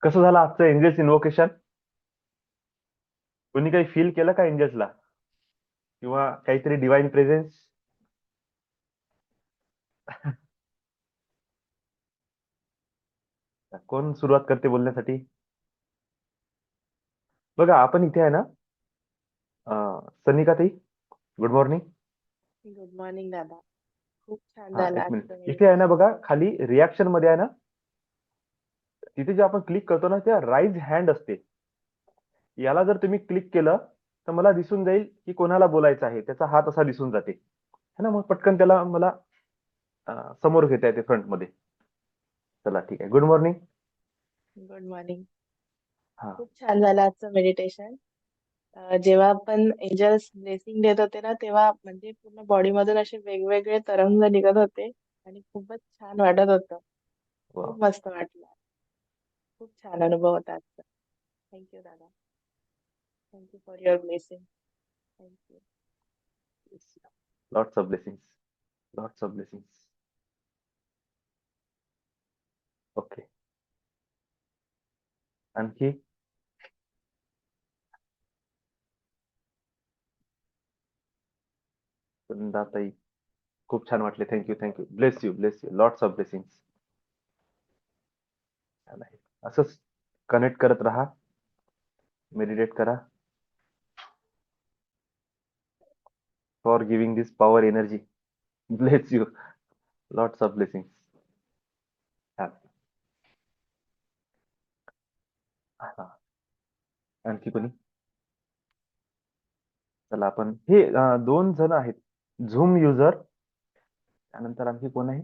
कसं झालं आजचं एंजल्स इन्व्होकेशन? कोणी काही फील केलं का एंजल्सला, किंवा काहीतरी डिवाइन प्रेझेन्स? कोण सुरुवात करते बोलण्यासाठी? बघा, आपण इथे आहे ना, सनिका ताई, गुड मॉर्निंग. गुड मॉर्निंग दादा. खूप छान हा, झालं एक मिनिट. आजचं इथे आहे ना बघा, खाली रिॲक्शन मध्ये आहे ना, तिथे जे आपण क्लिक करतो ना, त्या राईज हँड असते. याला जर तुम्ही क्लिक केलं तर मला दिसून जाईल की कोणाला बोलायचं आहे. त्याचा हात असा दिसून जाते है ना. मग पटकन त्याला मला समोर घेता येते फ्रंट मध्ये. चला ठीक आहे. Good morning. Good morning. हा, खूप छान झालं आजचं मेडिटेशन. जेव्हा आपण एंजल्स ब्लेसिंग देत होते ना, तेव्हा म्हणजे पूर्ण बॉडी मधून असे वेगवेगळे तरंग निघत होते आणि खूपच छान वाटत होतं. वा. खूप मस्त वाटलं. खूप छान अनुभव होता आजचा. थँक्यू दादा. Thank you for your blessing. Thank you. Lots of blessings, lots of blessings. Okay, आणखी? ताई, खूप छान वाटले. Thank you thank you. Bless you, bless you. Lots of blessings. असंच कनेक्ट करत राहा, मेडिटेट करा. For giving this power energy. Bless you. Lots of blessings. आणखी कोणी? चला, आपण हे 2 जण आहेत, झूम युजर. त्यानंतर आणखी कोण आहे?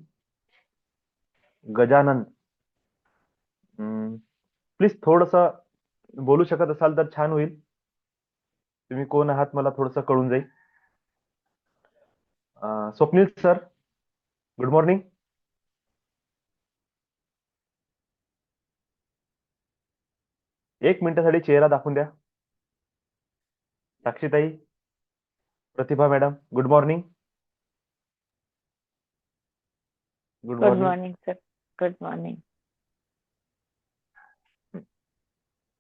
गजानन. प्लीज थोडस बोलू शकत असाल तर छान होईल. तुम्ही कोण आहात मला थोडस कळून जाईल. Swapnil sir, good morning. एक मिनिटासाठी चेहरा दाखवून द्या. साक्षीताई, Pratibha madam, good morning. Good good morning. Morning sir. Good morning.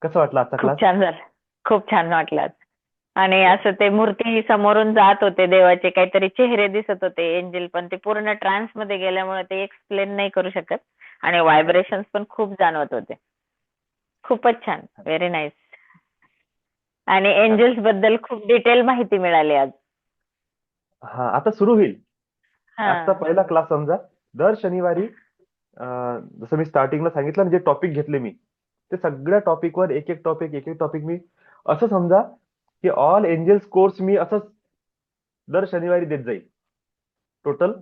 कसं वाटलं आजचा खूप क्लास? छान झालं. खूप छान वाटलं आज. आणि असं ते मूर्ती समोरून जात होते, देवाचे काहीतरी चेहरे दिसत होते, एंजल, पण ते पूर्ण ट्रान्स मध्ये गेल्यामुळे ते एक्सप्लेन नाही करू शकत. आणि व्हायब्रेशन्स पण खूप जाणवत होते. खूपच छान. Very nice. आणि एंजल्स बद्दल खूप डिटेल माहिती मिळाली आज. हा, आता सुरू होईल आजचा हा. पहिला क्लास. समजा दर शनिवारी, जसं मी स्टार्टिंगला सांगितलं ना, जे टॉपिक घेतले मी, ते सगळ्या टॉपिकवर एक एक टॉपिक मी, असं समजा की ऑल एंजल्स कोर्स मी असंच दर शनिवारी देत जाईल टोटल.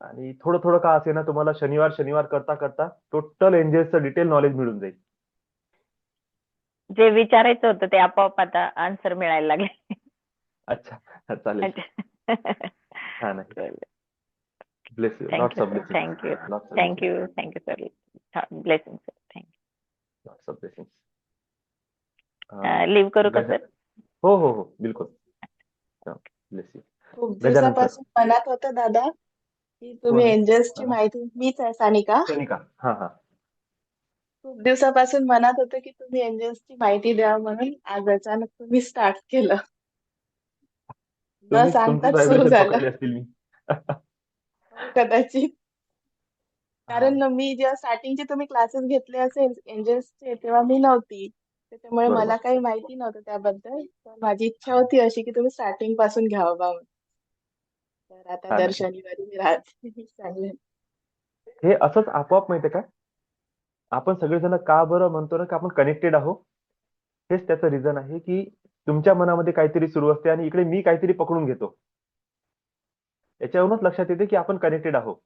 आणि थोडं थोडं का असे ना, तुम्हाला शनिवार शनिवार करता करता टोटल एंजल्सचं डिटेल नॉलेज मिळून जाईल. जे विचारायचं होतं ते आपोआप आता आन्सर मिळायला लागले. अच्छा. चालेल. छान आहे. चालेल. Bless you. Lots thank you of sir. Blessing. Thank you. Lots of blessing. Thank you. Thank you sir. Blessing sir. Thank you. Lots of blessing. Leave करू का गजा सर? हो हो हो बिलकुल. Bless you. खूप गजानन सर. दिवसापासून मनात होतं दादा की तुम्ही कोण आहे? एंजल्सची हा. माहिती, मीच आहे सानिका. सोनिका. हा हा. खूप दिवसापासून मनात होतं की तुम्ही एंजल्सची माहिती द्या, म्हणून आज अचानक तुम्ही स्टार्ट केलं. न तुमचीच सांगताच सुरू व्हायब्रेशन झालं. पकडली असतील मी. हो, कदाचित. हा. कारण मी जेव्हा स्टार्टिंगचे तुम्ही क्लासेस घेतले असेल एंजल्सचे, तेव्हा मी नव्हती. त्याच्यामुळे बरोबर. मला काही माहिती नव्हतं त्याबद्दल. तर माझी इच्छा होती अशी की तुम्ही स्टार्टिंग पासून घ्यावं बा. तर आता छान दर आहे. शनिवारी मी राहते. चांगलं. हे असंच आपोआप माहितीये का, आपण सगळेजण का बरं म्हणतो ना की आपण कनेक्टेड आहोत, हेच त्याचं रिझन आहे की तुमच्या मनामध्ये काहीतरी सुरू असते आणि इकडे मी काहीतरी पकडून घेतो. याच्यावरूनच लक्षात येते की आपण कनेक्टेड आहोत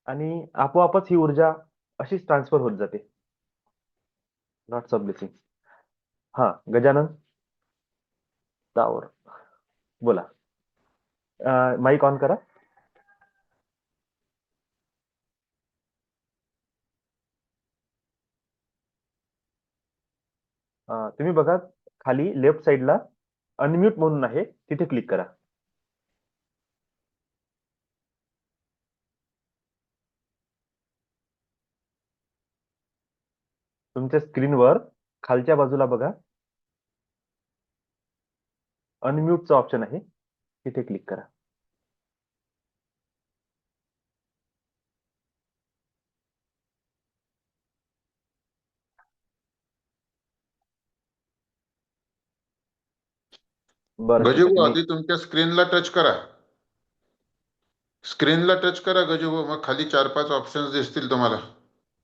आणि आपोआपच ही ऊर्जा अशीच ट्रान्सफर होत जाते. Lots of blessing. हा. गजानन तावर बोला. माईक ऑन करा. तुम्ही बघा खाली लेफ्ट साईडला अनम्यूट म्हणून आहे, तिथे क्लिक करा. तुमच्या स्क्रीनवर खालच्या बाजूला बघा अनम्यूटचा ऑप्शन आहे, तिथे क्लिक करा. बरं ठीक आहे. गजूभाऊ तुम्ही आधी तुमच्या स्क्रीनला टच करा. स्क्रीनला टच करा गजूभाऊ, मग खाली 4-5 ऑप्शन्स दिसतील तुम्हाला.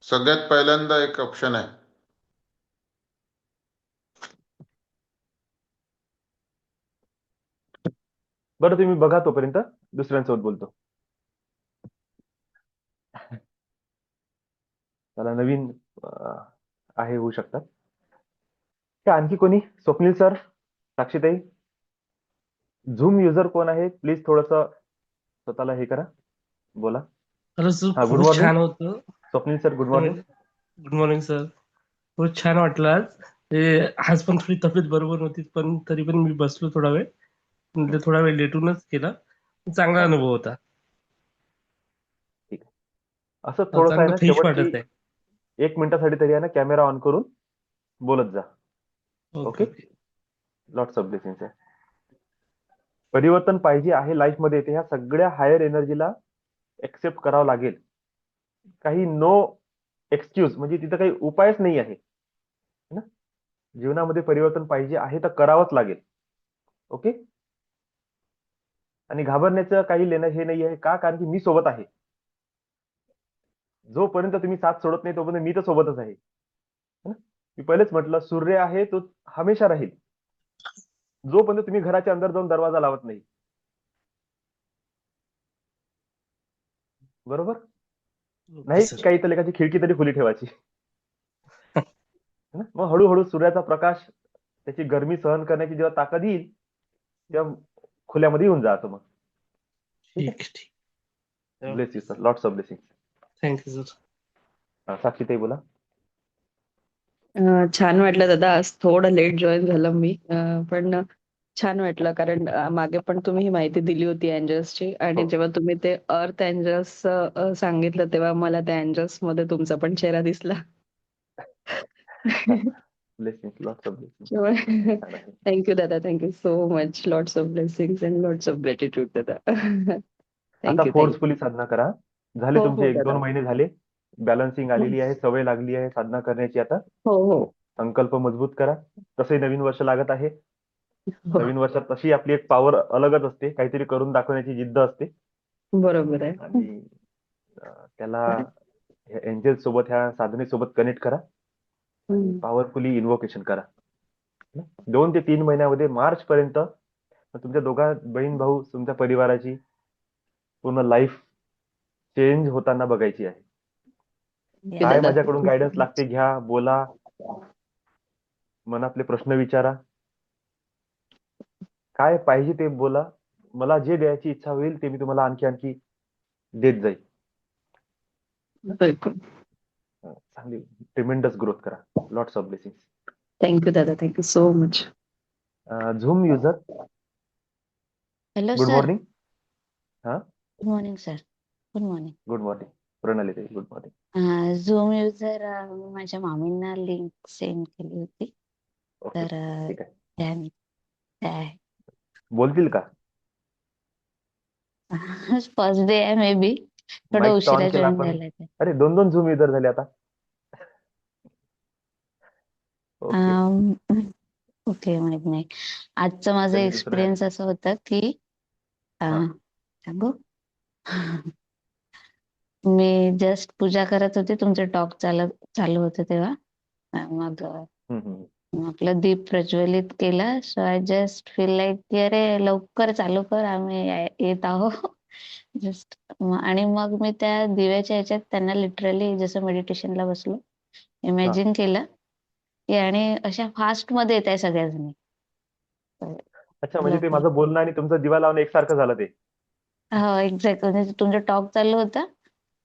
सगळ्यात पहिल्यांदा एक ऑप्शन आहे. बरं तुम्ही बघा, तोपर्यंत दुसऱ्यांसोबत बोलतो. त्याला नवीन आहे, होऊ शकतात. का आणखी कोणी? स्वप्नील सर, साक्षीताई, झूम युजर कोण आहे? प्लीज थोडस स्वतःला हे करा, बोला. खरंच सर हा. गुड खूपच मॉर्निंग छान होतं. Swapnil sir. Good morning. Good morning sir. खूप छान वाटलं आज. आज पण थोडी तब्येत बरोबर नव्हती, पण तरी पण मी बसलो थोडा वेळ. म्हणजे थोडा वेळ लेटूनच केला. चांगला चालेल. अनुभव होता. ठीक आहे. असं थोडंसं आहे चांगलं ना, फ्रेश शेवटची वाटत आहे. 1 मिनिटासाठी तरी आहे ना, कॅमेरा ऑन करून बोलत जा. Okay okay. Okay. Lots of blessings आहे. परिवर्तन पाहिजे आहे लाईफ मध्ये, ते ह्या सगळ्या हायर एनर्जीला एक्सेप्ट करावं लागेल. काही नो एक्सक्यूज, म्हणजे तिथं काही उपायच नाही आहे ना. जीवनामध्ये परिवर्तन पाहिजे आहे तर करावंच लागेल. ओके. आणि घाबरण्याचं काही लेणं हे नाही आहे का, कारण की मी सोबत आहे. जोपर्यंत तुम्ही साथ सोडत नाही तोपर्यंत मी तर सोबतच आहे है ना? मी पहिलेच म्हटलं, सूर्य आहे तो हमेशा राहील जोपर्यंत तुम्ही घराच्या अंदर जाऊन दरवाजा लावत नाही. बरोबर ओके नाही? सर. काही तर लेखाची खिडकी तरी खुली ठेवायची है ना? मग हळूहळू सूर्याचा प्रकाश, त्याची गरमी सहन करण्याची जेव्हा ताकद येईल, तेव्हा खुल्यामध्ये येऊन जातो. मग ठीक ठीक आहे. ठीक. Bless you sir. Lots of blessing. Thank you sir. साक्षीताई बोला. छान वाटलं दादा. आज थोडं लेट जॉईन झालं मी, पण छान वाटलं कारण मागे पण तुम्ही ही माहिती दिली होती एंजल्सची, आणि हो. जेव्हा तुम्ही ते अर्थ एंजल्स सांगितलं तेव्हा मला त्या एंजल्स मध्ये तुमचा पण चेहरा दिसला. ब्लेसिंग. Lots of blessing. छान आहे. थँक्यू दादा. Thank you so much. Lots of blessings and lots of gratitude दादा. आता थँक्यू थँक्यू. फोर्सफुली साधना करा. झाले हो तुमचे हो 1-2 दादा. महिने झाले. बॅलन्सिंग आलेली आहे, सवय लागली आहे साधना करण्याची. आता हो हो संकल्प मजबूत करा. तसंही नवीन वर्ष लागत आहे. हो. नवीन वर्षात तशी आपली एक पॉवर अलगच असते, काहीतरी करून दाखवण्याची जिद्द असते. बरोबर आहे. आणि त्याला एंजल सोबत, ह्या साधनेसोबत कनेक्ट करा आणि हम्म. पॉवरफुली इन्व्होकेशन करा. 2 ते 3 महिन्यामध्ये, मार्च पर्यंत तुमच्या दोघा बहीण भाऊ, तुमच्या परिवाराची पूर्ण लाईफ चेंज होताना बघायची आहे. थँक्यू काय दादा. माझ्याकडून गायडन्स लागते घ्या, बोला, मनातले प्रश्न विचारा. काय पाहिजे ते बोला. मला जे द्यायची इच्छा होईल ते मी तुम्हाला आणखी आणखी देत जाईल. बिलकुल. चांगली ट्रिमेंडस ग्रोथ करा. Lots of blessings. थँक्यू दादा, thank you so much. Zoom user, hello good sir. Morning. हा, good morning sir. Good morning. Good morning Pranali ताई. Good morning. झूम युजर माझ्या मामींना लिंक सेंड केली होती. ओके, तर ठीक आहे. त्या मी त्या आहे. बोलतील का? फर्स्ट डे आहे मे बी. थोडं माईक तर ऑन उशिरा केला जॉईन आपण. झालंय ते. अरे 2 झूम युजर झाले आता. ओके, ओके माहित नाही. आजचं माझं कधी दुसरं आहे. एक्सपिरियन्स असं होतं की हा, सांगू. मी जस्ट पूजा करत होते, तुमचं टॉक चालू होतं तेव्हा. मग हम्म. आपलं दीप प्रज्वलित केला. So I just feel like की अरे लवकर चालू कर, आम्ही येत आहो. जस्ट आणि मग मी त्या दिव्याच्या ह्याच्यात त्यांना लिटरली जसं मेडिटेशनला बसलो, इमॅजिन केलं की आणि अशा फास्ट मध्ये येत आहे सगळ्याजणी. अच्छा, म्हणजे ते लवकर. माझं बोलणं आणि तुमचं दिवा लावणं एकसारखं झालं ते. हो एक्झॅक्ट. म्हणजे तुमचं टॉक चालू होतं.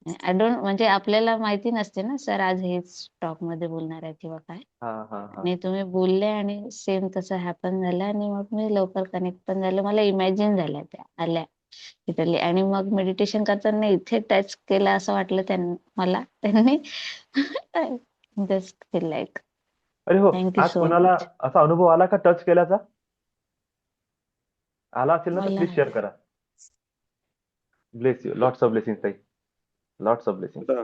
आय डोंट म्हणजे आपल्याला माहिती नसते ना सर आज हेच टॉक मध्ये बोलणार आहे किंवा काय. हा हा हा. आणि तुम्ही बोलले आणि सेम तसं हॅपन झालं आणि मग मी लवकर कनेक्ट पण झालं. मला इमॅजिन झाल्या त्या आल्या तिथली. आणि मग मेडिटेशन करताना इथे टच केलं असं वाटलं मला त्यांनी. Just feel like. अरे हो, थँक्यू आज सो कोणाला मच. असा अनुभव आला का टच केल्याचा? आला असेल ना तर मला प्लीज शेअर करा. Bless you. Lots of blessing ताई. Lots of blessing. दादा,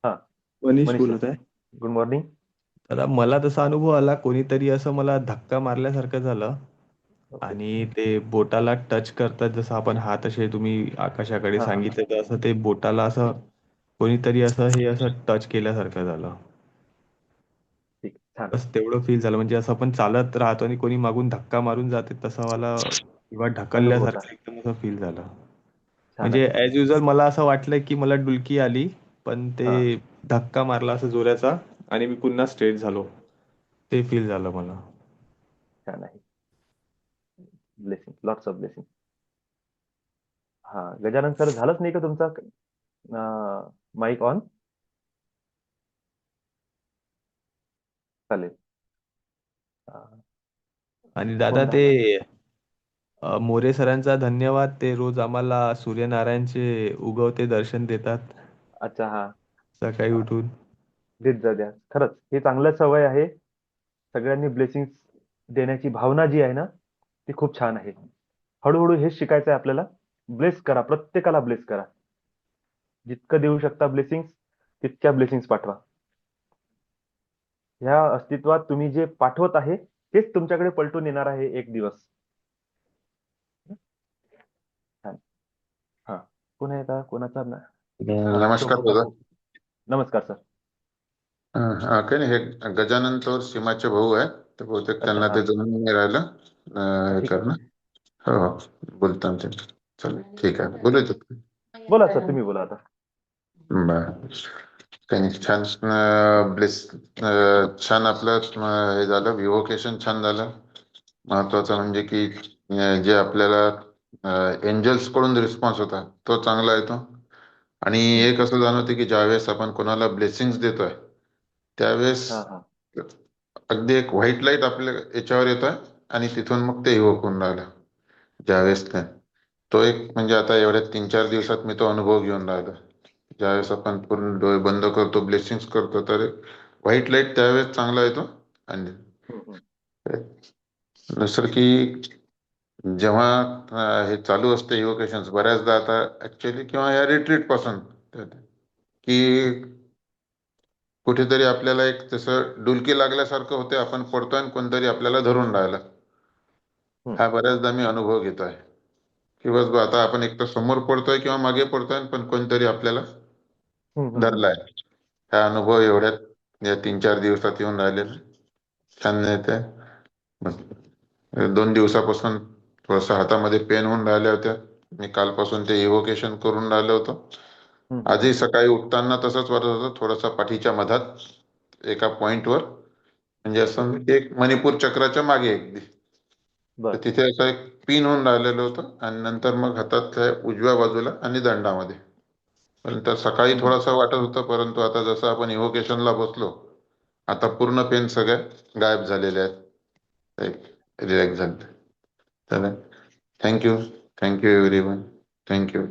हा, मनीष मनीष बोलत सर, आहे. Good morning. दादा, मला तसा अनुभव आला, कोणीतरी असं मला धक्का मारल्यासारखं झालं ओके. आणि ते बोटाला टच करतात, जसं आपण हात असे तुम्ही आकाशाकडे हा हा. सांगितलं तर असं ते बोटाला असं कोणीतरी असं टच केल्यासारखं झालं. ठीक, छान बस तेवढं फील झालं. म्हणजे असं आपण चालत राहतो आणि कोणी मागून धक्का मारून जाते तसं मला किंवा अनुभव होता. ढकलल्यासारखं एकदम असं फील झालं. छान म्हणजे आहे. ऍज युजल मला असं वाटलं की मला डुलकी आली, पण हा, ते धक्का मारला असं जोराचा आणि मी पुन्हा स्ट्रेट झालो. ते फील झालं मला. छान आहे. Blessing, lots of blessing. हा, गजानन सर, झालंच नाही का तुमचा माईक ऑन? चालेल. हा, आणि दादा, कोण ते राहिला? मोरे सरांचा धन्यवाद. ते रोज आम्हाला सूर्यनारायणचे उगवते दर्शन देतात अच्छा, हा. सकाळी हा, उठून. देत जा द्या. खरंच ही चांगलं सवय आहे. सगळ्यांनी ब्लेसिंग्स देण्याची भावना जी आहे ना, ती खूप छान आहे. हळूहळू हेच शिकायचं आहे आपल्याला. ब्लेस करा, प्रत्येकाला ब्लेस करा. जितकं देऊ शकता ब्लेसिंग्स, तितक्या ब्लेसिंग्स पाठवा. ह्या अस्तित्वात तुम्ही जे पाठवत आहे तेच तुमच्याकडे पलटून येणार आहे एक दिवस. छान. हा, कोण आहे का? कोणाचा नमस्कार शोभा दादा. काकू. नमस्कार सर. काही नाही, हे गजानन तर सीमाचे भाऊ आहे. तर बहुतेक अच्छा, त्यांना हा. ते जमून नाही राहिलं हे ठीक आहे. करणं. हो हो, बोलता ते. चालेल, ठीक आहे, बोलू. बोला सर, तुम्ही बोला आता. बरं. काही नाही, छान. छान आपलं हे झालं, विव्होकेशन छान झालं. महत्वाचं म्हणजे की जे आपल्याला एंजल्स कडून रिस्पॉन्स होता तो चांगला येतो. आणि एक असं जाणवतं की ज्यावेळेस आपण कोणाला ब्लेसिंग्स देतोय त्यावेळेस हा हा. अगदी एक व्हाईट लाईट आपल्या याच्यावर येतोय आणि तिथून मग ते इव्होक होऊन राहिलं ज्यावेळेस ते. तो एक म्हणजे आता एवढ्या 3-4 दिवसात मी तो अनुभव घेऊन राहिलो. ज्यावेळेस आपण पूर्ण डोळे बंद करतो, ब्लेसिंग्स करतो, तर व्हाईट लाईट त्यावेळेस चांगला येतो. आणि हम्म. दुसरं की जेव्हा हे चालू असते इव्होकेशन बऱ्याचदा आता ऍक्च्युअली किंवा या रिट्रीट पासून की कुठेतरी आपल्याला एक तसं डुलकी लागल्यासारखं होते, आपण पडतोय आणि कोणतरी आपल्याला धरून राहिलं. हम्म. हा बऱ्याचदा मी अनुभव घेतोय की बस बा, आता आपण एक तर समोर पडतोय किंवा मागे पडतोय पण कोणतरी आपल्याला धरलाय. हा अनुभव एवढ्यात या 3-4 दिवसात येऊन राहिलेला छान येते. 2 दिवसापासून थोडस हातामध्ये पेन होऊन राहिल्या होत्या. मी कालपासून ते इव्होकेशन करून राहिलो होतो. आजही सकाळी उठताना तसंच वाटत होतं, थोडासा पाठीच्या मधात एका पॉइंटवर, म्हणजे असं एक मणिपूर चक्राच्या मागे अगदी बर तर तिथे असं एक पिन होऊन राहिलेलं होतं आणि नंतर मग हातात त्या उजव्या बाजूला आणि दंडामध्ये. नंतर सकाळी हम्म. थोडंसं वाटत होतं, परंतु आता जसं आपण इव्होकेशनला बसलो, आता पूर्ण पेन सगळ्या गायब झालेल्या आहेत. एक रिलॅक्स झालं. चला, thank you. Thank you everyone. Thank you.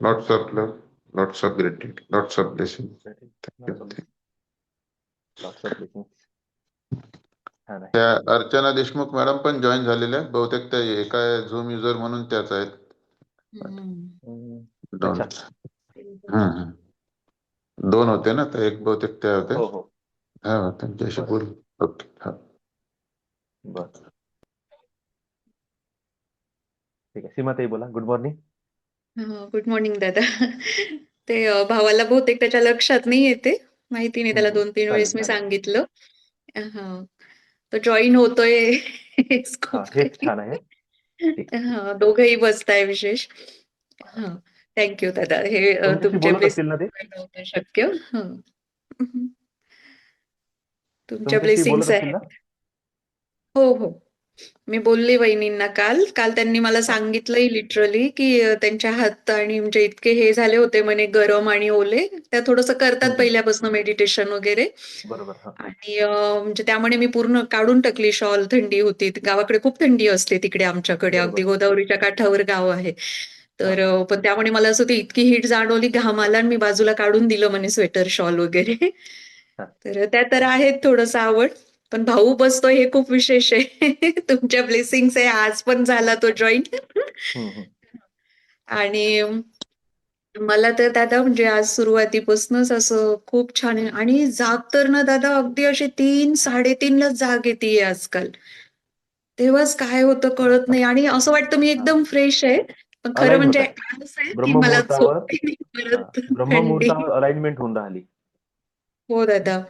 Lots of love, lots of gratitude, lots of blessing. Lots of blessing. छान आहे. त्या अर्चना देशमुख मॅडम पण जॉईन झालेल्या आहेत. बहुतेक त्या एका झूम युजर म्हणून त्याच आहेत. दोन. अच्छा. हम्म. दोन होते ना, तर एक बहुतेक त्या होत्या. हो हो. हा, त्यांच्याशी बरं. बोल. ओके. हा. बर ठीक आहे. सीमाताई बोला. Good morning. गुड मॉर्निंग दादा. ते भावाला बहुतेक त्याच्या लक्षात नाही येते. माहिती नाही, त्याला 2-3 चालेल वेळेस मी चालेल. सांगितलं. हां. तो जॉईन होतोय हेच हा, खूप हेच काही. छान आहे. ठीक आहे. हां, दोघंही बसताय विशेष. हां. थँक दादा. हे तुमच्याशी तुमचे बोलत असतील ना ते? ब्लेसिंग्स नव्हतं शक्य. हं. तुमच्या तुमच्याशी बोलत ब्लेसिंग्स असतील ना? आहेत. हो, हो. मी बोलली वहिनींना काल. काल त्यांनी मला हा. सांगितलंही लिटरली, की त्यांच्या हात आणि म्हणजे इतके हे झाले होते म्हणे गरम आणि ओले. त्या थोडंसं करतात हम्म. पहिल्यापासून मेडिटेशन वगैरे. बरोबर. हा. आणि म्हणजे त्यामुळे मी पूर्ण काढून टाकली शॉल. थंडी होती. गावाकडे खूप थंडी असते तिकडे आमच्याकडे. अगदी बरोबर. गोदावरीच्या काठावर गाव आहे. हा तर हा. पण त्यामुळे मला असं ते इतकी हीट जाणवली, घाम आला आणि मी बाजूला काढून दिलं म्हणे स्वेटर, शॉल वगैरे. हा. तर त्या तर आहेत थोडंसं आवड. पण भाऊ बसतोय हे खूप विशेष आहे. तुमच्या ब्लेसिंग्स आहे. आज पण झाला तो जॉईन. हम्म. आणि मला तर दादा म्हणजे आज सुरुवातीपासूनच असं खूप छान आहे. आणि जाग तर ना दादा अगदी अशी 3-3:30 लाच जाग येते आजकाल. तेव्हाच काय होतं कळत नाही आणि असं वाटतं मी हा. एकदम फ्रेश आहे. पण खरं अलाईन होत म्हणजे आहे. असं आहे की मला ब्रह्ममुहूर्तावर. झोप नाही हा, परत थंडी. ब्रह्ममुहूर्तावर अलाइनमेंट होऊन राहिली. हो दादा.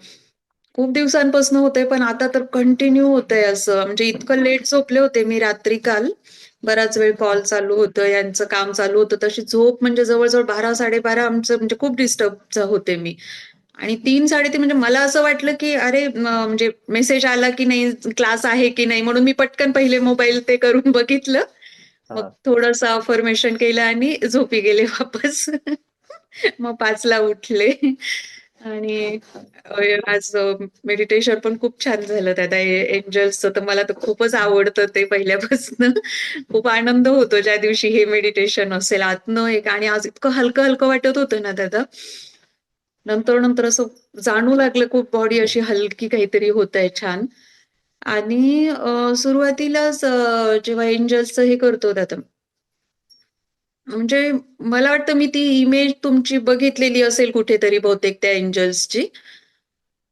खूप दिवसांपासून होतंय, पण आता तर कंटिन्यू होतंय असं. म्हणजे इतकं लेट झोपले होते मी रात्री काल. बराच वेळ कॉल चालू होतं, यांचं काम चालू होतं. तशी झोप म्हणजे जवळ-जवळ 12-12:30 आमचं म्हणजे खूप डिस्टर्ब होते मी. आणि 3-3:30 म्हणजे मला असं वाटलं, की अरे म्हणजे मेसेज आला की नाही, क्लास आहे की नाही, म्हणून मी पटकन पहिले मोबाईल ते करून बघितलं. मग हा. थोडंसं अफर्मेशन केलं आणि झोपी गेले वापस. मग 5ला उठले. आणि आज मेडिटेशन पण खूप छान झालं दादा. एंजल्सचं तर मला तर खूपच आवडतं ते पहिल्यापासून. खूप आनंद होतो ज्या दिवशी हे मेडिटेशन असेल. आतनं एक आणि आज इतकं हलकं-हलकं वाटत होतं ना दादा. नंतर असं जाणवू लागलं खूप बॉडी अशी हलकी काहीतरी होतंय छान. आणि सुरुवातीलाच जेव्हा एंजल्सचं हे करतो दादा, म्हणजे मला वाटतं मी ती इमेज तुमची बघितलेली असेल कुठेतरी बहुतेक त्या एंजल्सची.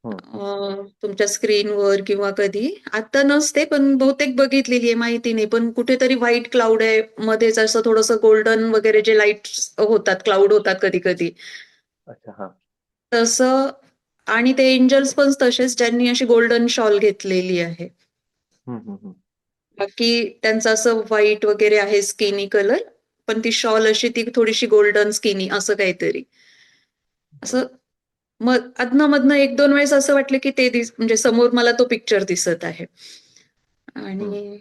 हम्म. तुमच्या स्क्रीनवर किंवा कधी. आता नसते, पण बहुतेक बघितलेली आहे, माहिती नाही. पण कुठेतरी व्हाईट क्लाउड आहे. मध्येच असं थोडंसं गोल्डन वगैरे जे लाईट्स होतात, क्लाउड होतात कधी-कधी. अच्छा. हा. तसं आणि ते एंजल्स पण तसेच ज्यांनी अशी गोल्डन शॉल घेतलेली आहे. हम्म. बाकी त्यांचं असं व्हाईट वगैरे आहे स्किनी कलर. पण ती शॉल अशी ती थोडीशी गोल्डन स्किनी असं काहीतरी. असं मग अधनं-मधनं 1-2 वेळेस असं वाटलं, की ते म्हणजे समोर मला तो पिक्चर दिसत आहे. हम्म. आणि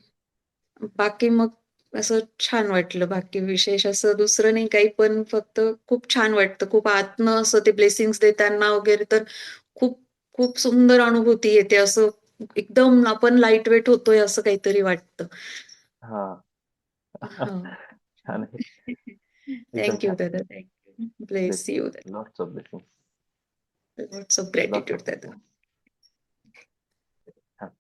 बाकी मग असं छान वाटलं. बाकी विशेष असं दुसरं नाही काही, पण फक्त खूप छान वाटतं. खूप आतनं असं ते ब्लेसिंग्स देताना वगैरे तर खूप, खूप सुंदर अनुभूती येते. असं एकदम आपण लाईट वेट होतोय असं काहीतरी वाटतं. हा. हां. छान आहे. एकदम थँक छान. दादा. थँक ब्लेस यू दादा. Lots of blessing. Lots of lots of gratitude दादा. ब्लेसिंग. छान.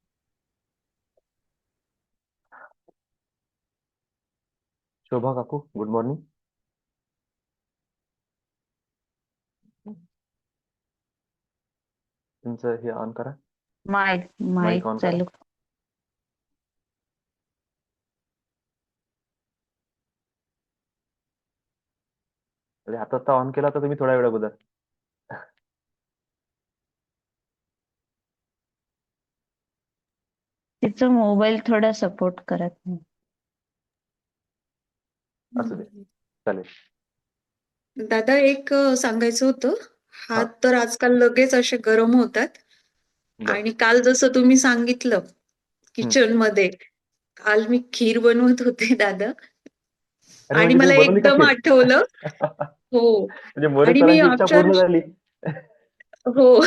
शोभा काकू, गुड मॉर्निंग. तुमचं हे ऑन करा. माईक माईक माईक ऑन करा. चालू. अरे आता ऑन केला तर तुम्ही थोड्या वेळ अगोदर. तिचं मोबाईल थोडा सपोर्ट करत नाही. असू दे. चालेल. दादा एक सांगायचं होतं. हा. हात तर आजकाल लगेच असे गरम होतात. बर. आणि काल जसं तुम्ही सांगितलं हम्म. किचनमध्ये, काल मी खीर बनवत होते दादा अरे आणि म्हणजे मला तुम्ही बनवली का एकदम खीर? आठवलं. हो. म्हणजे मोरे आणि मी सरांची इच्छा पूर्ण अक्षरशः झाली. हो.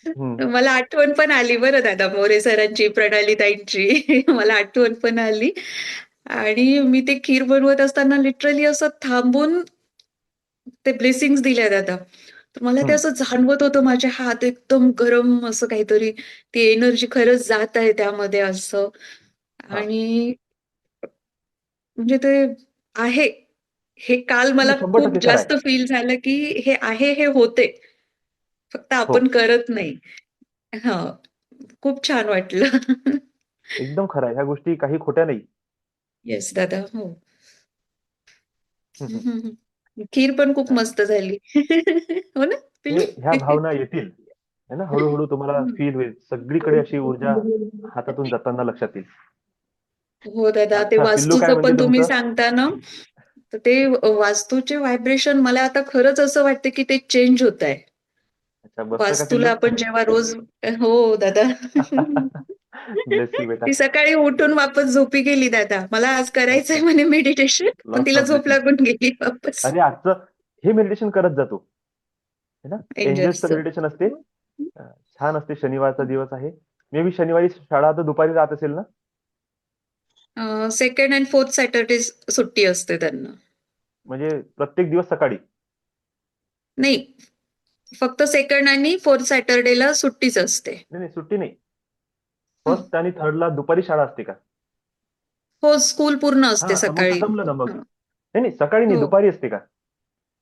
हम्म. मला आठवण पण आली बरं दादा मोरे सरांची, प्रणालीताईंची. मला आठवण पण आली आणि मी ते खीर बनवत असताना लिटरली असं थांबून ते ब्लेसिंग्स दिल्या दादा. तर मला ते हम्म. असं जाणवत होतं माझे हात एकदम गरम असं काहीतरी ती एनर्जी खरंच जात आहे त्यामध्ये असं. हा आणि म्हणजे ते आहे. हे काल मला नाही, 100% खूप खरं आहे. जास्त फील झालं, की हे आहे, हे होते. फक्त हो, आपण करत नाही. हां. खूप छान वाटलं. एकदम खरं आहे. ह्या गोष्टी काही खोट्या नाही. येस दादा. हो. हं, हं, हं. हं, हं. खीर पण खूप अ, मस्त झाली. हो ना हे पिल्लू? ह्या भावना येतील. है ना, हळू-हळू तुम्हाला हं. फील होईल. सगळीकडे अशी ऊर्जा हातातून जाताना लक्षात येईल. हो दादा. ते अच्छा, पिल्लू काय वास्तूचं म्हणते पण तुम्ही तुमचं? सांगता ना, तर ते वास्तूचे व्हायब्रेशन मला आता खरंच असं वाटतं, की ते चेंज होतंय. अच्छा, बसलं का वास्तूला पिल्लू? आपण जेव्हा रोज हो दादा. ब्लेसिंग बेटा. ती सकाळी उठून वापस झोपी गेली दादा. मला आज करायचंय अच्छा, म्हणे मेडिटेशन, पण लॉट्स तिला ऑफ झोप ब्लेसिंग्स. लागून गेली वापस. अरे आजचं हे मेडिटेशन करत जा तू. है ना? एंजल्सचं एंजल्सचं. मेडिटेशन असते. अ, छान असते. शनिवारचा दिवस आहे. मे बी शनिवारी शाळा तर दुपारी राहत असेल ना? सेकंड अँड फोर्थ सॅटर्डे सुट्टी असते त्यांना. म्हणजे प्रत्येक दिवस सकाळी? नाही, फक्त सेकंड आणि फोर्थ सॅटर्डेला सुट्टीच असते. नाही, नाही सुट्टी नाही. हं. फर्स्ट आणि थर्डला दुपारी शाळा असते का? हो, स्कूल पूर्ण असते हां, मग तर सकाळी. जमलं ना मग. हं. नाही, नाही सकाळी नाही हो. दुपारी असते का?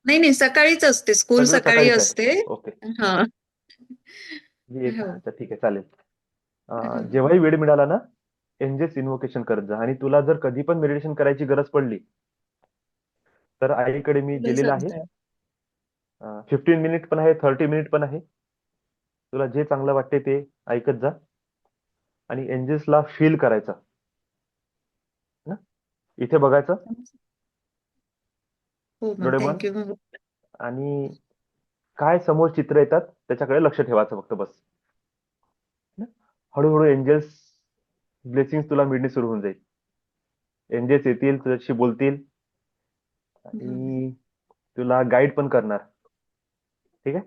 नाही, नाही सकाळीच असते. स्कूल सगळं सकाळी सकाळीच आहे. असते. ओके. हां. हो. अच्छा ठीक आहे चालेल. हं. जेव्हाही वेळ मिळाला ना, एंजेल्स इन्व्होकेशन करत जा आणि तुला जर कधी पण मेडिटेशन करायची गरज पडली, तर आईकडे मी तुला दिलेलं आहे. सांगताय. 15 मिनिट पण आहे, 30 मिनिट पण आहे. तुला जे चांगलं वाटते ते ऐकत जा आणि एंजेल्सला फील करायचं. ना? इथे बघायचं, हो मॅम. डोळे बंद थँक यू. आणि काय समोर चित्र येतात त्याच्याकडे लक्ष ठेवायचं फक्त बस. ना? हळूहळू एंजेल्स ब्लेसिंग तुला मिळणे सुरू होऊन जाईल. एंजेल्स येतील, तुझ्याशी बोलतील आणि तुला गाईड पण करणार. ठीक आहे?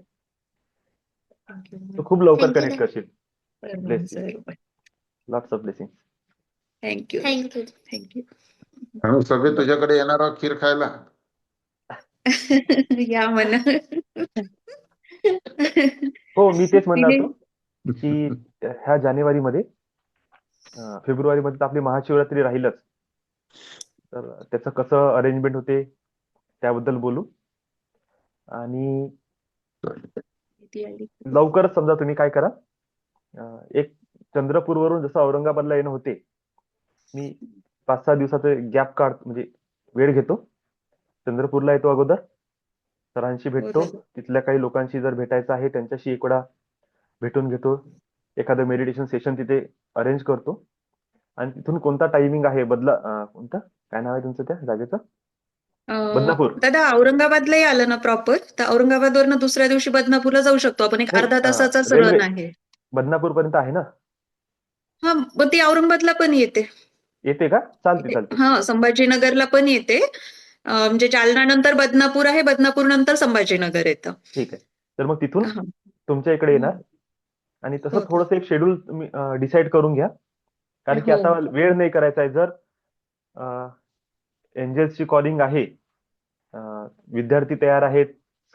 Thank you. तू खूप लवकर थँक्यू कनेक्ट दादा. करशील. बरं bless you. Sir. Lots of blessing. Thank you. Thank you. Thank you. आम्ही सगळे तुझ्याकडे येणार आहोत खीर खायला. या म्हणा. हो, मी तेच म्हणणार तिने होतो, की ह्या जानेवारीमध्ये फेब्रुवारीमध्ये तर आपली महाशिवरात्री राहीलच. तर त्याचं कसं अरेंजमेंट होते त्याबद्दल बोलू आणि ती आली. लवकरच समजा तुम्ही काय करा, एक चंद्रपूरवरून जसं औरंगाबादला येणं होते, मी 5-6 दिवसाचं गॅप म्हणजे वेळ घेतो. चंद्रपूरला येतो अगोदर, सरांशी हो भेटतो. दादा. तिथल्या काही लोकांशी जर भेटायचं आहे त्यांच्याशी एक वेळा भेटून घेतो. एखादं मेडिटेशन सेशन तिथे अरेंज करतो आणि तिथून कोणता टायमिंग आहे कोणता काय नाव आहे तुमचं त्या जागेचं? बदनापूर. दादा औरंगाबादलाही आलं ना प्रॉपर, तर औरंगाबादवरनं दुसऱ्या दिवशी बदनापूरला जाऊ शकतो आपण. एक नाही, अर्धा तासाचाच रेल्वे रन आहे. बदनापूर पर्यंत आहे ना? हां, मग ती औरंगाबादला पण येते. येते का? चालते चालते. हां, संभाजीनगरला पण येते. म्हणजे जालना नंतर बदनापूर आहे, बदनापूर नंतर संभाजीनगर येतं. ठीक आहे. तर मग तिथून हां. तुमच्या इकडे हं. येणार आणि तसं हो थोडंसं एक शेड्यूल तुम्ही डिसाईड करून घ्या. कारण की हो. आता वेळ नाही करायचा आहे. जर एंजल्सची कॉलिंग आहे, विद्यार्थी तयार आहेत,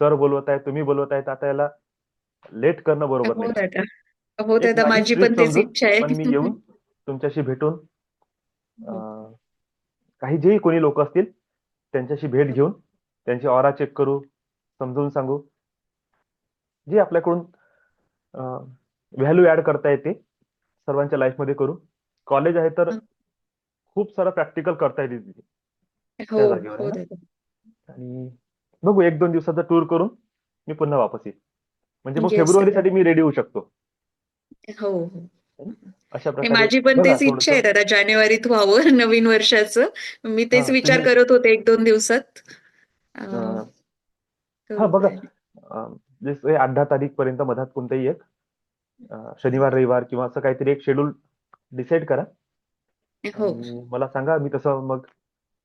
सर बोलवत आहेत, तुम्ही बोलवत आहेत, आता याला लेट करणं बरोबर हो नाही. दादा. हो एक दादा, माझी माझी ट्रिप पण तीच समजून इच्छा आहे. पण मी येऊन तुमच्याशी भेटून काही जेही कोणी लोक असतील त्यांच्याशी भेट घेऊन त्यांची ऑरा चेक करू, समजून सांगू, जे आपल्याकडून व्हॅल्यू ऍड करता येते सर्वांच्या लाईफमध्ये करू. कॉलेज आहे तर खूप सारं प्रॅक्टिकल करता येते तिथे हो, त्या जागेवर, आहे हो ना? दादा. आणि बघू 1-2 दिवसाचा टूर करून मी पुन्हा वापस येईल. म्हणजे मग येस दादा. फेब्रुवारीसाठी मी रेडी होऊ शकतो. हो, हो. है ना? अशा नाही, प्रकारे माझी पण बघा तीच इच्छा थोडस. आहे दादा, जानेवारीत व्हावं नवीन वर्षाचं. मी तेच विचार तुम्ही करत होते 1-2 दिवसात. अ, हा करू बघा, प्लॅन. जसं 8-10 तारीख पर्यंत मधात कोणतंही एक शनिवार रविवार किंवा असं काहीतरी एक शेड्यूल डिसाईड करा हो आणि मला सांगा. मी तसं मग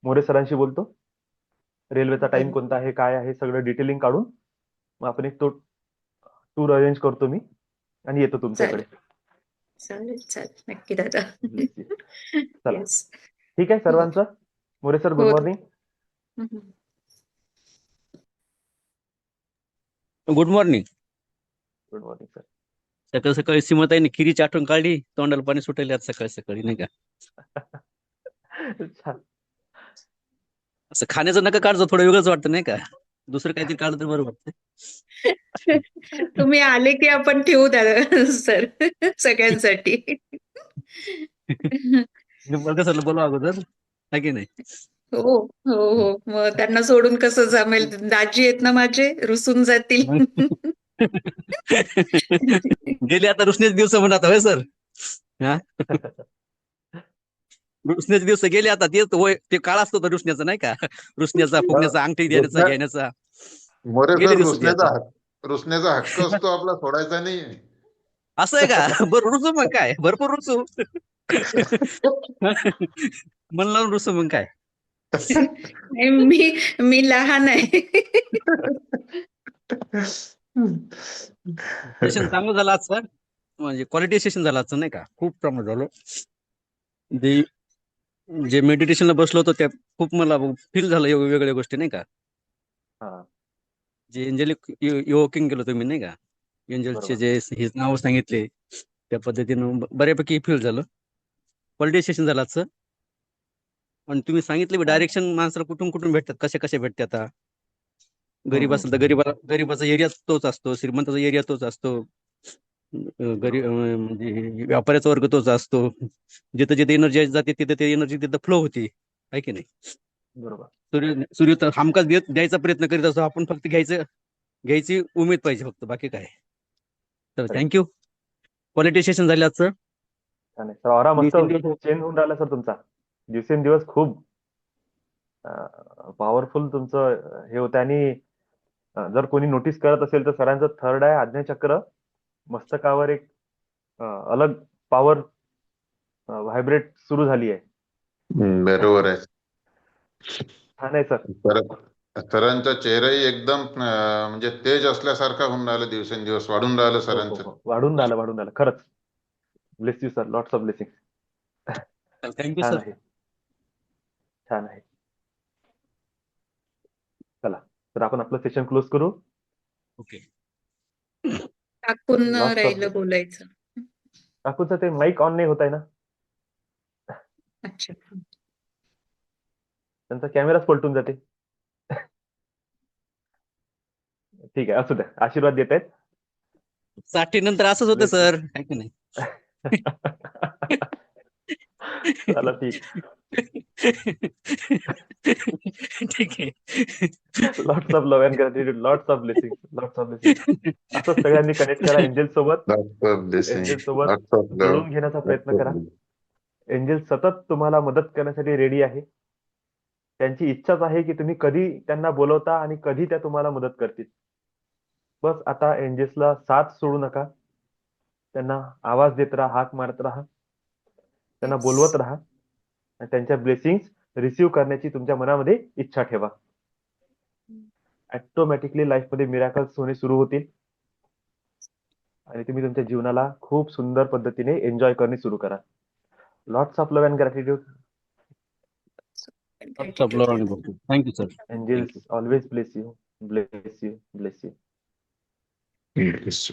मोरे सरांशी बोलतो. रेल्वेचा टाइम बरं कोणता आहे, काय आहे, सगळं डिटेलिंग काढून मग आपण एक तो टूर अरेंज करतो मी आणि येतो तुमच्याकडे. चालेल चालेल नक्की दादा. Bless you. चला, येस ठीक आहे सर्वांचं. मोरे सर, गुड हो morning. Good morning. Good morning sir. सकाळी सकाळी सीमाताईने खिरीची आठवण काढली, तोंडाला पाणी सुटायला आज सकाळी सकाळी नाही का. छान. असं खाण्याचं नका काढतो, थोडं वेगळंच वाटतं नाही का. दुसरं काहीतरी काढलं तर बरं वाटतं. तुम्ही आले की आपण ठेवू दादा सर सगळ्यांसाठी. मला कसं बोलवा अगोदर आहे की नाही. हो हो हो मग त्यांना सोडून कसं जमेल. दाजी आहेत ना माझे, रुसून जातील. गेले आता रुसण्याचे दिवस म्हणत होय सर. हा रुसण्याचे दिवस गेले आता. ते काळ असतो तर रुसण्याचा नाही का. रुसण्याचा, फुगण्याचा, अंगठी देण्याचा, घेण्याचा. मोरे गेले सर, दिवस ते आता. रुसण्याचा हक्क असतो आपला, सोडायचा नाही. असं आहे का. बरं रुसू मग काय, भरपूर रुसू. मन लावून रुसू मग काय. मी लहान आहे. सेशन चांगलं झालं आज सर. म्हणजे क्वालिटी सेशन झालं आजचं नाही का. खूप प्रमाण झालं. जे मेडिटेशनला बसलो होतो त्या खूप मला फील झालं वेगवेगळ्या गोष्टी नाही का. हा, जे एंजलिक इवोकिंग केलं तुम्ही नाही का. एंजलचे बरोबर. जे हे नाव सांगितले त्या पद्धतीनं बऱ्यापैकी फील झालं. क्वालिटी सेशन झालं आजचं. आणि तुम्ही सांगितले डायरेक्शन माणसाला कुठून कुठून भेटतात, कसे कसे भेटते. आता गरीब असेल तर गरीबाचा एरिया तोच असतो, श्रीमंताचा एरिया तोच असतो, गरीब म्हणजे व्यापाऱ्याचा वर्ग तोच असतो. जिथं जिथे एनर्जी जाते तिथे ते एनर्जी तिथं फ्लो होती आहे की नाही. बरोबर. सूर्य तर हमखास द्यायचा प्रयत्न करीत असतो. आपण फक्त घ्यायची उमेद पाहिजे फक्त, बाकी काय. तर थँक्यू. क्वालिटी सेशन झाले आजचं. छान आहे सर. ऑरा मस्त दिवसेंदिवस चेंज होऊन राहिला सर तुमचा. दिवसेंदिवस खूप पॉवरफुल तुमचं हे होतं. आणि जर कोणी नोटीस करत असेल तर सरांचं थर्ड आहे आज्ञाचक्र. मस्तकावर एक अलग पॉवर व्हायब्रेट सुरू झाली आहे. बरोबर आहे. छान आहे सर. सरांचा चेहराही एकदम म्हणजे तेज असल्यासारखा होऊन राहिला, दिवसेंदिवस वाढून राहिलं सरांचं. वाढून राहिलं खरंच. Bless you sir. Lots of blessing. Thank you छान सर. आहे, छान आहे. चला तर आपण आपलं सेशन क्लोज करू. ओके. टाकून राहिलं बोलायचं. काकूचं ते माईक ऑन नाही होत आहे ना. अच्छा. त्यांचा कॅमेराच पलटून जाते. ठीक आहे, असू द्या. आशीर्वाद देत आहेत. 60 नंतर असंच होतं सर, आहे की नाही. चला ठीक. ठीक आहे. Lots of love and gratitude. Lots of blessing. Lots of blessing. असं सगळ्यांनी कनेक्ट करा एंजल सोबत. एंजल सोबत जोडून घेण्याचा प्रयत्न करा. एंजल सतत तुम्हाला मदत करण्यासाठी रेडी आहे. त्यांची इच्छाच आहे की तुम्ही कधी त्यांना बोलवता आणि कधी त्या तुम्हाला मदत करतील. बस आता एंजल्सला साथ सोडू नका. त्यांना आवाज देत राहा, हाक मारत राहा, त्यांना बोलवत राहा आणि त्यांच्या ब्लेसिंग्स रिसीव्ह करण्याची तुमच्या मनामध्ये इच्छा ठेवा. ऑटोमॅटिकली लाईफमध्ये मिरॅकल्स होणे सुरू होतील आणि तुम्ही तुमच्या जीवनाला खूप सुंदर पद्धतीने एन्जॉय करणे सुरू करा. Lots of love and gratitude. Thank you sir. Angels always bless you, bless you, bless you. Yes.